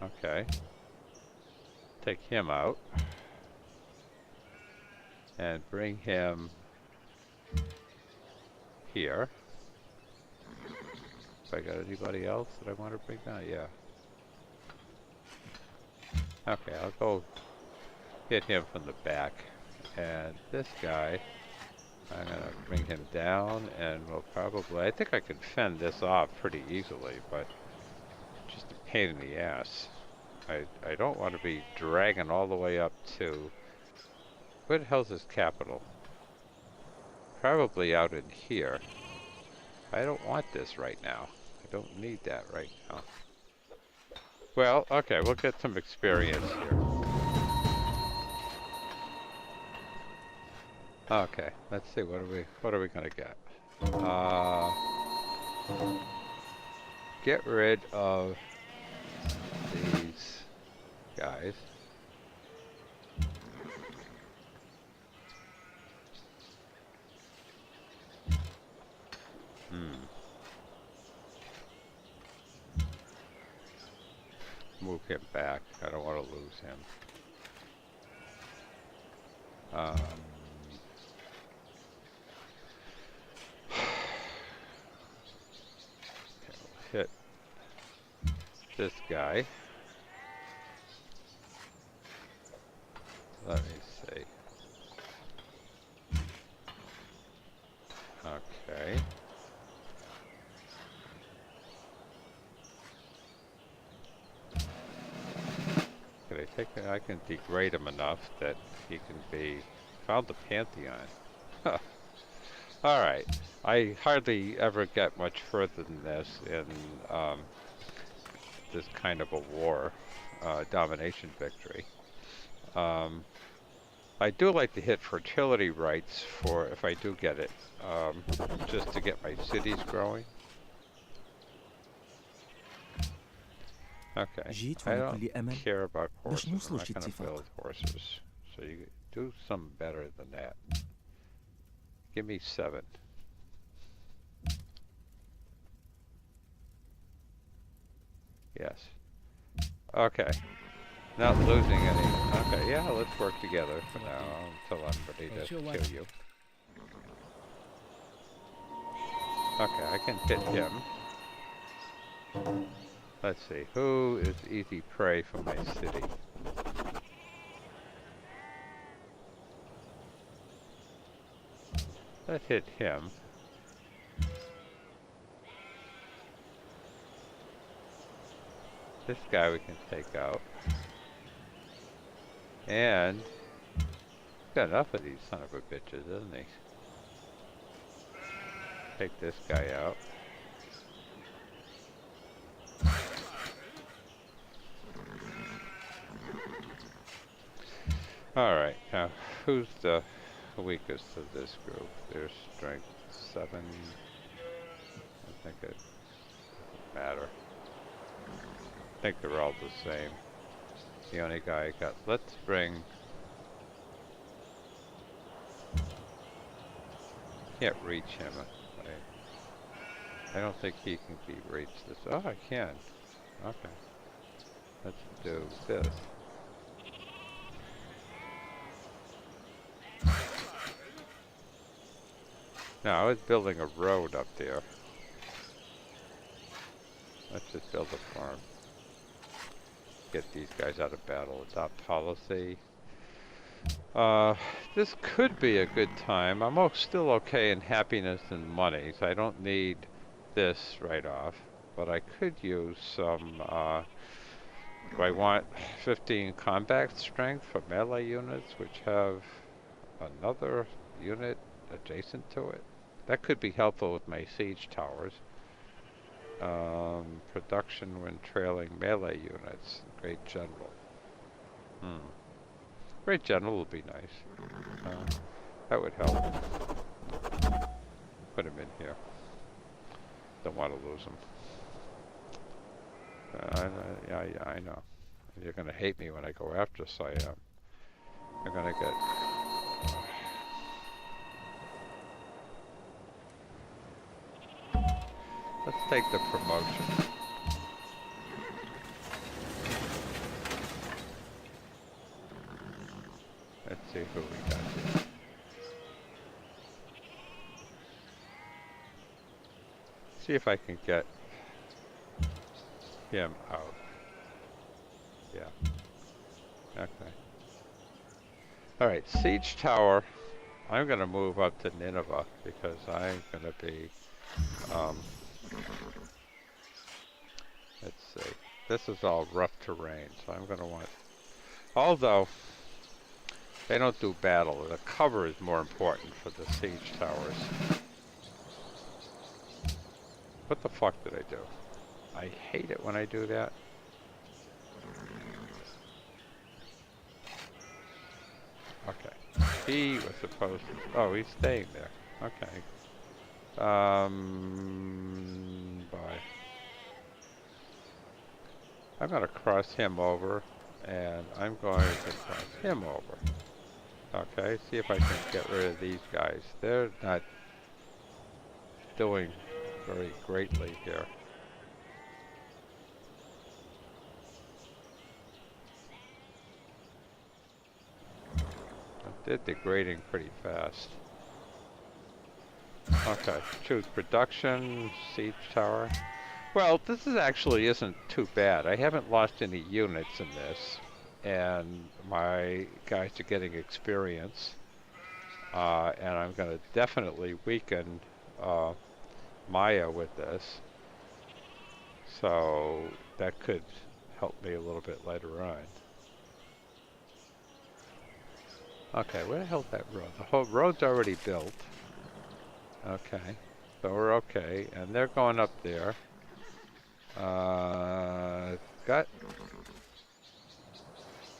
Okay. Take him out. And bring him here. If I got anybody else that I want to bring down? Yeah. Okay, I'll go hit him from the back. And this guy, I'm gonna bring him down, and we'll probably, I think I can fend this off pretty easily, but just a pain in the ass. I don't want to be dragging all the way up to, where the hell's his capital? Probably out in here. I don't want this right now. I don't need that right now. Well, okay, we'll get some experience here. Okay, let's see, what are we gonna get? Get rid of these guys. Move him back. I don't want to lose him. Hit this guy. Let me see. Okay. I can degrade him enough that he can be found the Pantheon. Huh. Alright. I hardly ever get much further than this in this kind of a war, Domination Victory. I do like to hit fertility rights for, if I do get it, just to get my cities growing. Okay, I don't care about horses. I'm not going to build horses. So you do something better than that. Give me 7. Yes. Okay. Not losing any. Okay, yeah, let's work together for now until I'm ready to kill you. Okay, I can hit him. Let's see, who is easy prey for my city? Let's hit him. This guy we can take out. And he's got enough of these son of a bitches, doesn't he? Take this guy out. Alright, now who's the weakest of this group? There's strength 7. I think it. matter. I think they're all the same. The only guy I got. Let's bring. Can't reach him. I don't think he can be reached. This. Oh, I can. Okay. Let's do this. Now I was building a road up there. Let's just build a farm. Get these guys out of battle. Adopt policy. This could be a good time. I'm still okay in happiness and money, so I don't need this right off. But I could use some, do I want 15 combat strength for melee units, which have another unit adjacent to it? That could be helpful with my siege towers. Production when trailing melee units. Great General. Great General would be nice. That would help. Put him in here. Don't want to lose him. Yeah, I know. You're gonna hate me when I go after Siam. You're gonna get... Let's take the promotion. Let's see who we got here. See if I can get him out. Yeah. Okay. Alright, Siege Tower. I'm gonna move up to Nineveh because I'm gonna be let's see. This is all rough terrain, so I'm gonna want, although they don't do battle, the cover is more important for the siege towers. What the fuck did I do? I hate it when I do that. Okay. He was supposed to... Oh, he's staying there. Okay. Bye. I'm going to cross him over, and I'm going to cross him over. Okay, see if I can get rid of these guys. They're not doing very greatly here. They're degrading pretty fast. Okay, choose production, siege tower. Well, this actually isn't too bad. I haven't lost any units in this, and my guys are getting experience. And I'm going to definitely weaken Maya with this. So that could help me a little bit later on. Okay, where the hell's that road? The whole road's already built. Okay, so we're okay, and they're going up there.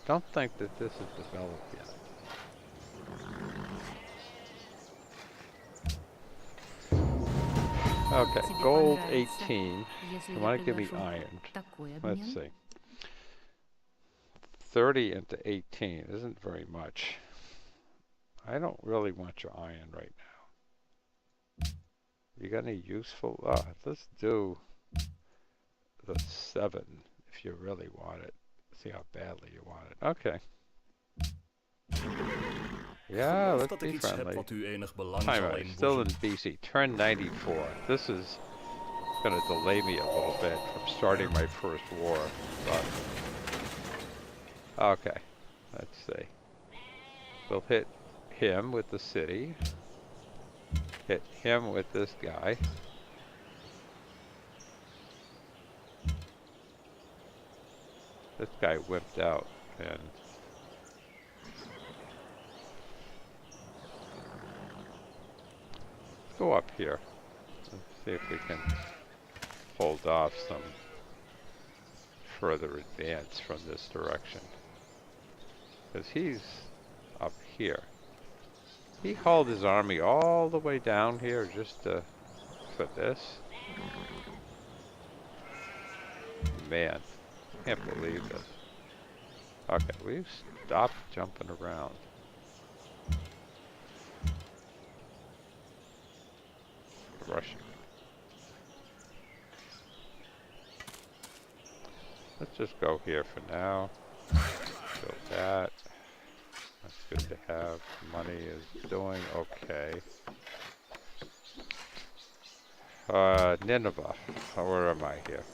Don't think that this is developed yet. Okay, gold 18. You want to give me iron. Let's see. 30 into 18 isn't very much. I don't really want your iron right now. You got any useful? Let's do the 7 if you really want it. See how badly you want it. Okay. Yeah, let's be friendly. I'm still in BC. Turn 94. This is going to delay me a little bit from starting my first war. But okay, let's see. We'll hit him with the city. Hit him with this guy. This guy whipped out, and let's go up here. Let's see if we can hold off some further advance from this direction. Because he's up here. He hauled his army all the way down here just for this. man. Can't believe this. Okay, we stop jumping around. Rushing. Let's just go here for now. Build that. That's good to have. Money is doing okay. Nineveh. Where am I here?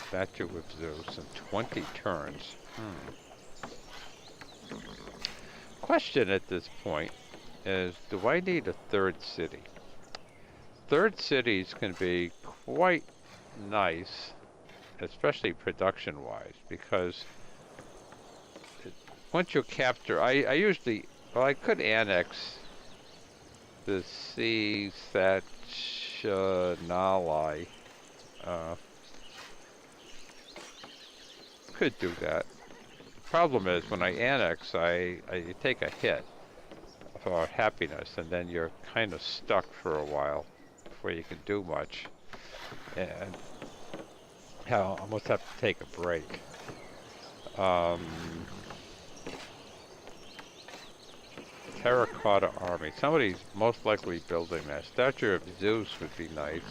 Statue of Zeus in 20 turns. Question at this point is, do I need a third city? Third cities can be quite nice, especially production-wise, because once you capture, I usually, well, I could annex the Nali. Could do that. The problem is when I annex, I take a hit for happiness, and then you're kind of stuck for a while before you can do much, and I almost have to take a break. Terracotta army. Somebody's most likely building that. Statue of Zeus would be nice.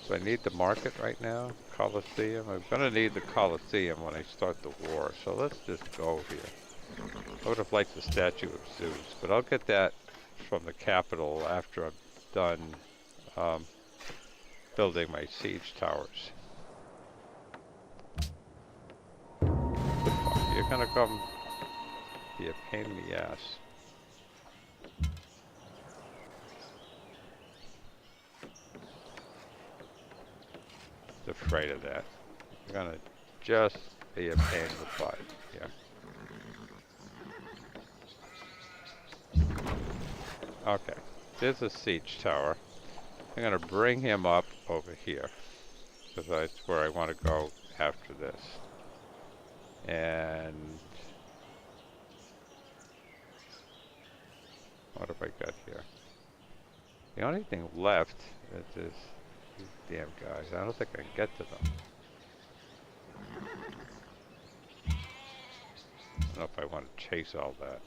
Do I need the market right now? Colosseum? I'm gonna need the Colosseum when I start the war, so let's just go here. I would have liked the Statue of Zeus, but I'll get that from the capital after I'm done building my siege towers. You're gonna come be a pain in the ass. Afraid of that. You're gonna just be a pain in the butt. Yeah. Okay. There's a siege tower. I'm gonna bring him up over here, because that's where I want to go after this. And what have I got here? The only thing left is this. These damn guys. I don't think I can get to them. I don't know if I want to chase all that.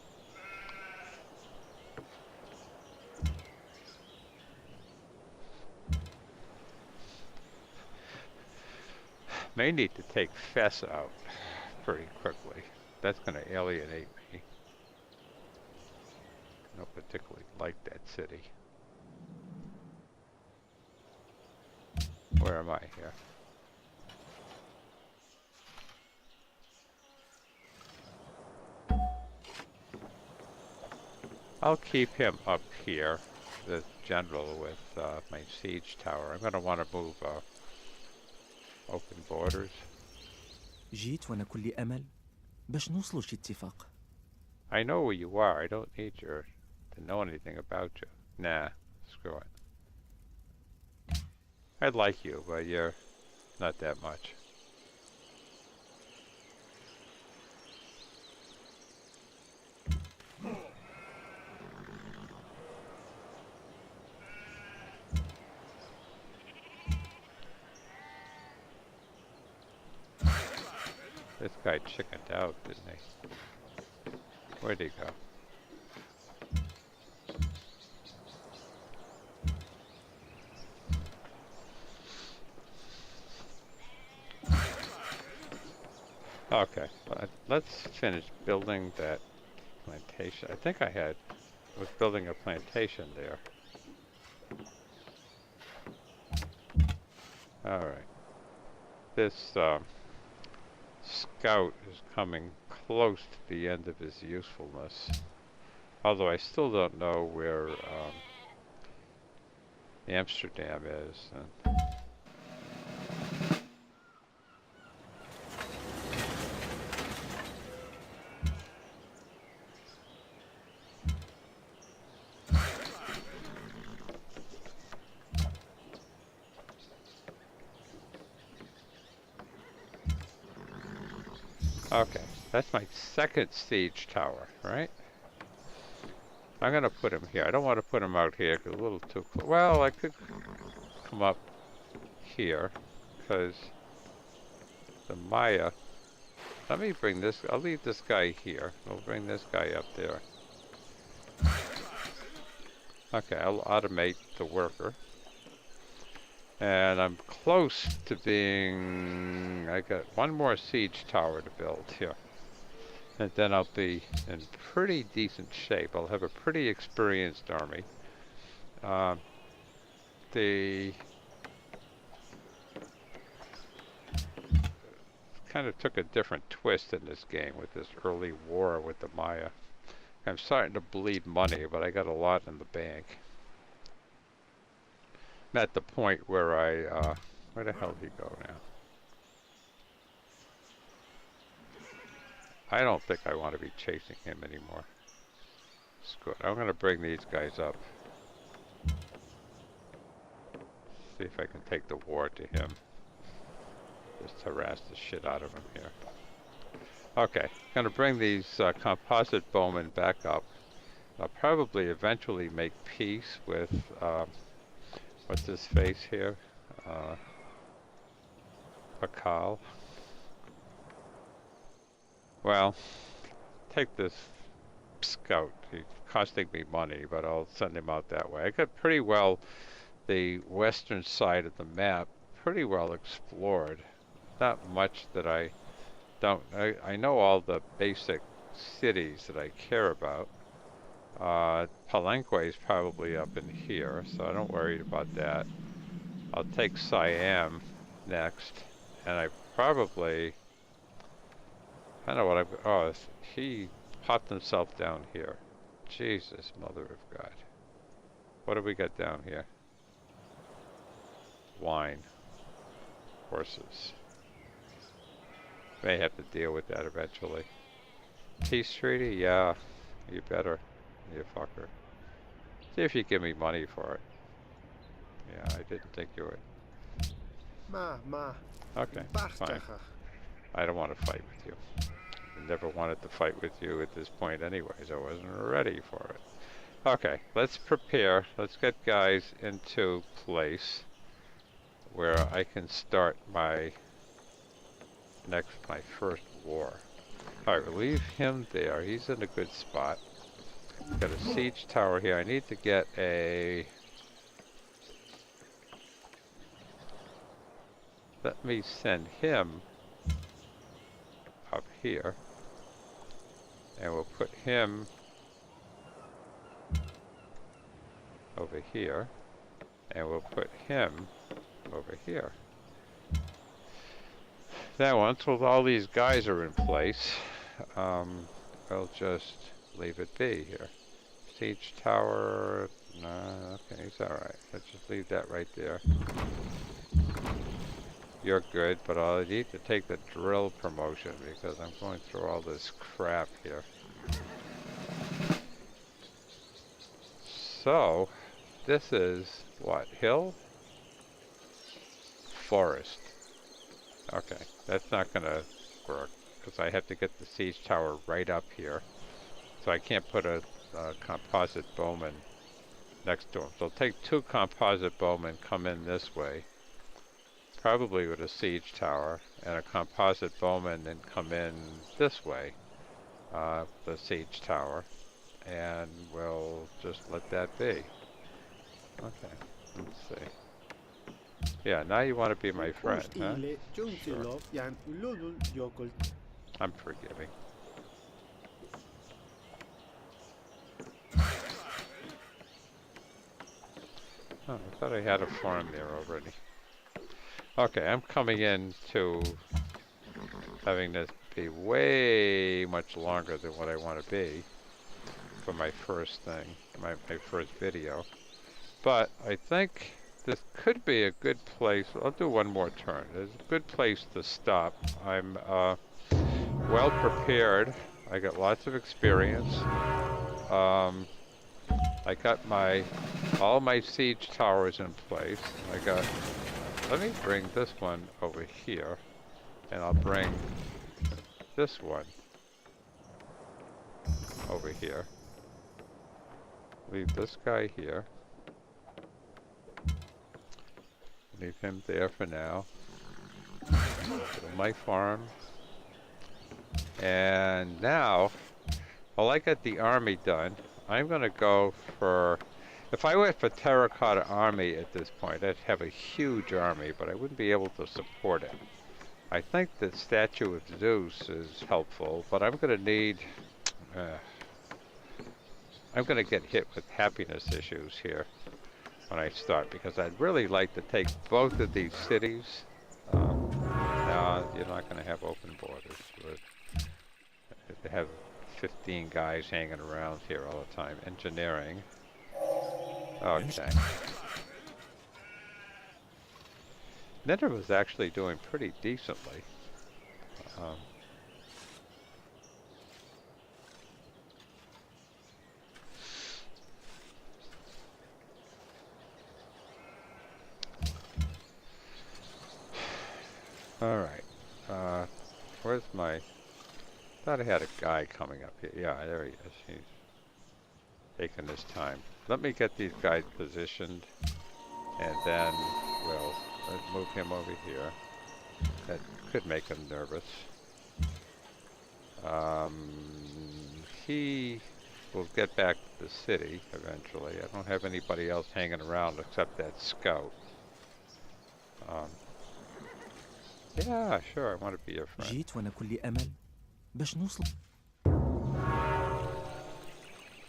May need to take Fess out pretty quickly. That's going to alienate me. I don't particularly like that city. Where am I here? I'll keep him up here, the general, with my siege tower. I'm going to want to move open borders. جيت وأنا كل أمل باش نوصلوا شي اتفاق. I know where you are. I don't need to know anything about you. Nah, screw it. I like you, but you're not that much. This guy chickened out, didn't he? Where'd he go? Okay, let's finish building that plantation. I think I was building a plantation there. Alright. This scout is coming close to the end of his usefulness. Although I still don't know where Amsterdam is. Okay, that's my second siege tower, right? I'm gonna put him here. I don't want to put him out here, 'cause a little too close. Well, I could come up here, because the Maya... Let me bring this... I'll leave this guy here. I'll bring this guy up there. Okay, I'll automate the worker. And I'm close to being... I got one more siege tower to build here. And then I'll be in pretty decent shape. I'll have a pretty experienced army. The... kind of took a different twist in this game with this early war with the Maya. I'm starting to bleed money, but I got a lot in the bank. I'm at the point where I, where the hell did he go now? I don't think I want to be chasing him anymore. It's good. I'm going to bring these guys up. See if I can take the war to him. Just harass the shit out of him here. Okay, gonna bring these composite bowmen back up. I'll probably eventually make peace with what's his face here? Pakal. Well, take this scout. He's costing me money, but I'll send him out that way. I got pretty well the western side of the map pretty well explored. Not much that I don't... I know all the basic cities that I care about. Palenque is probably up in here, so I don't worry about that. I'll take Siam next, and I probably... I don't know what I... Oh, he popped himself down here. Jesus, mother of God. What do we got down here? Wine. Horses. May have to deal with that eventually. Peace treaty? Yeah, you better, you fucker. See if you give me money for it. Yeah, I didn't think you would. Okay, fine. I don't want to fight with you. I never wanted to fight with you at this point anyways. I wasn't ready for it. Okay, let's prepare. Let's get guys into place where I can start my first war. Alright, we'll leave him there. He's in a good spot. Got a siege tower here. I need to get a... Let me send him up here. And we'll put him over here. And we'll put him over here. Now, once all these guys are in place, we'll just leave it be here. Siege tower, nah, okay, it's alright. Let's just leave that right there. You're good, but I need to take the drill promotion because I'm going through all this crap here. So, this is what? Hill? Forest. Okay, that's not gonna work because I have to get the siege tower right up here. So I can't put a composite bowman next to him. So I'll take two composite bowmen, come in this way, probably with a siege tower, and a composite bowman and come in this way, the siege tower, and we'll just let that be. Okay, let's see. Yeah, now you want to be my friend, huh? Sure. I'm forgiving. Oh, I thought I had a farm there already. Okay, I'm coming in to having this be way much longer than what I want to be for my first thing, my first video. But I think this could be a good place. I'll do one more turn. It's a good place to stop. I'm well prepared. I got lots of experience. I got all my siege towers in place. Let me bring this one over here, and I'll bring this one over here. Leave this guy here. Leave him there for now. my farm. And now, well, I got the army done. I'm going to go for... If I went for terracotta army at this point, I'd have a huge army, but I wouldn't be able to support it. I think the statue of Zeus is helpful, but I'm going to need... I'm going to get hit with happiness issues here when I start, because I'd really like to take both of these cities. No, you're not going to have open borders. They have 15 guys hanging around here all the time. Engineering. Okay. Nineveh's actually doing pretty decently. Alright. Where's my... Thought I had a guy coming up here. Yeah, there he is. He's taking his time. Let me get these guys positioned, and then we'll move him over here. That could make him nervous. He will get back to the city eventually. I don't have anybody else hanging around except that scout. Yeah, sure, I want to be your friend. جيت وأنا كل أمل باش نوصل.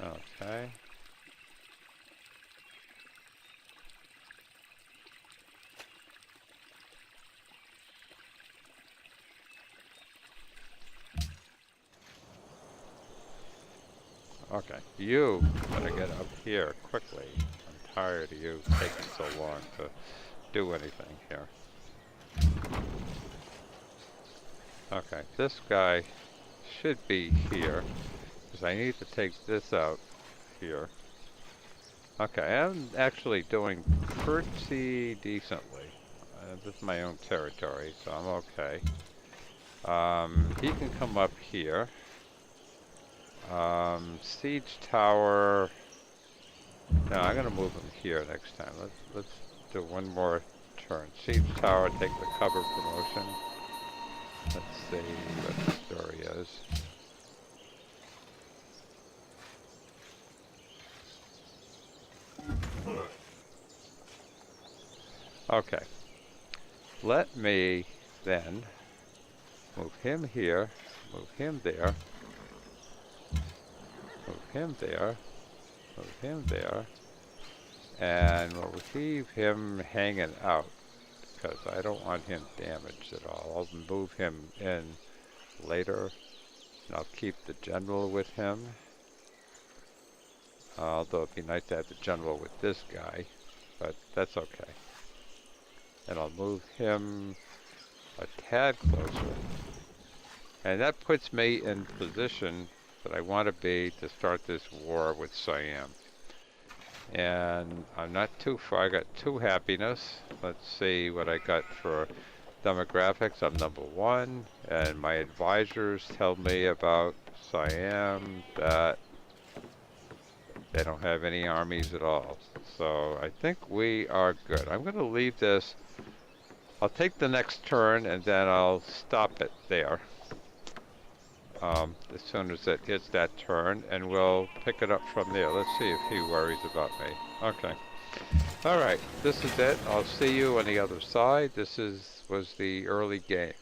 Okay. Okay, you gotta get up here quickly. I'm tired of you taking so long to do anything here. Okay, this guy should be here, because I need to take this out here. Okay, I'm actually doing pretty decently. This is my own territory, so I'm okay. He can come up here. Siege tower. No, I'm gonna move him here next time. Let's do one more turn. Siege tower, take the cover promotion. Let's see what the story is. Okay. Let me then move him here, move him there, move him there, move him there, and we'll leave him hanging out because I don't want him damaged at all. I'll move him in later, and I'll keep the general with him. Although it'd be nice to have the general with this guy, but that's okay. And I'll move him a tad closer. And that puts me in position that I want to be to start this war with Siam. And I'm not too far. I got 2 happiness. Let's see what I got for demographics. I'm number 1, and my advisors tell me about Siam that they don't have any armies at all. So I think we are good. I'm going to leave this. I'll take the next turn and then I'll stop it there. As soon as it gets that turn, and we'll pick it up from there. Let's see if he worries about me. Okay. Alright, this is it. I'll see you on the other side. This was the early game.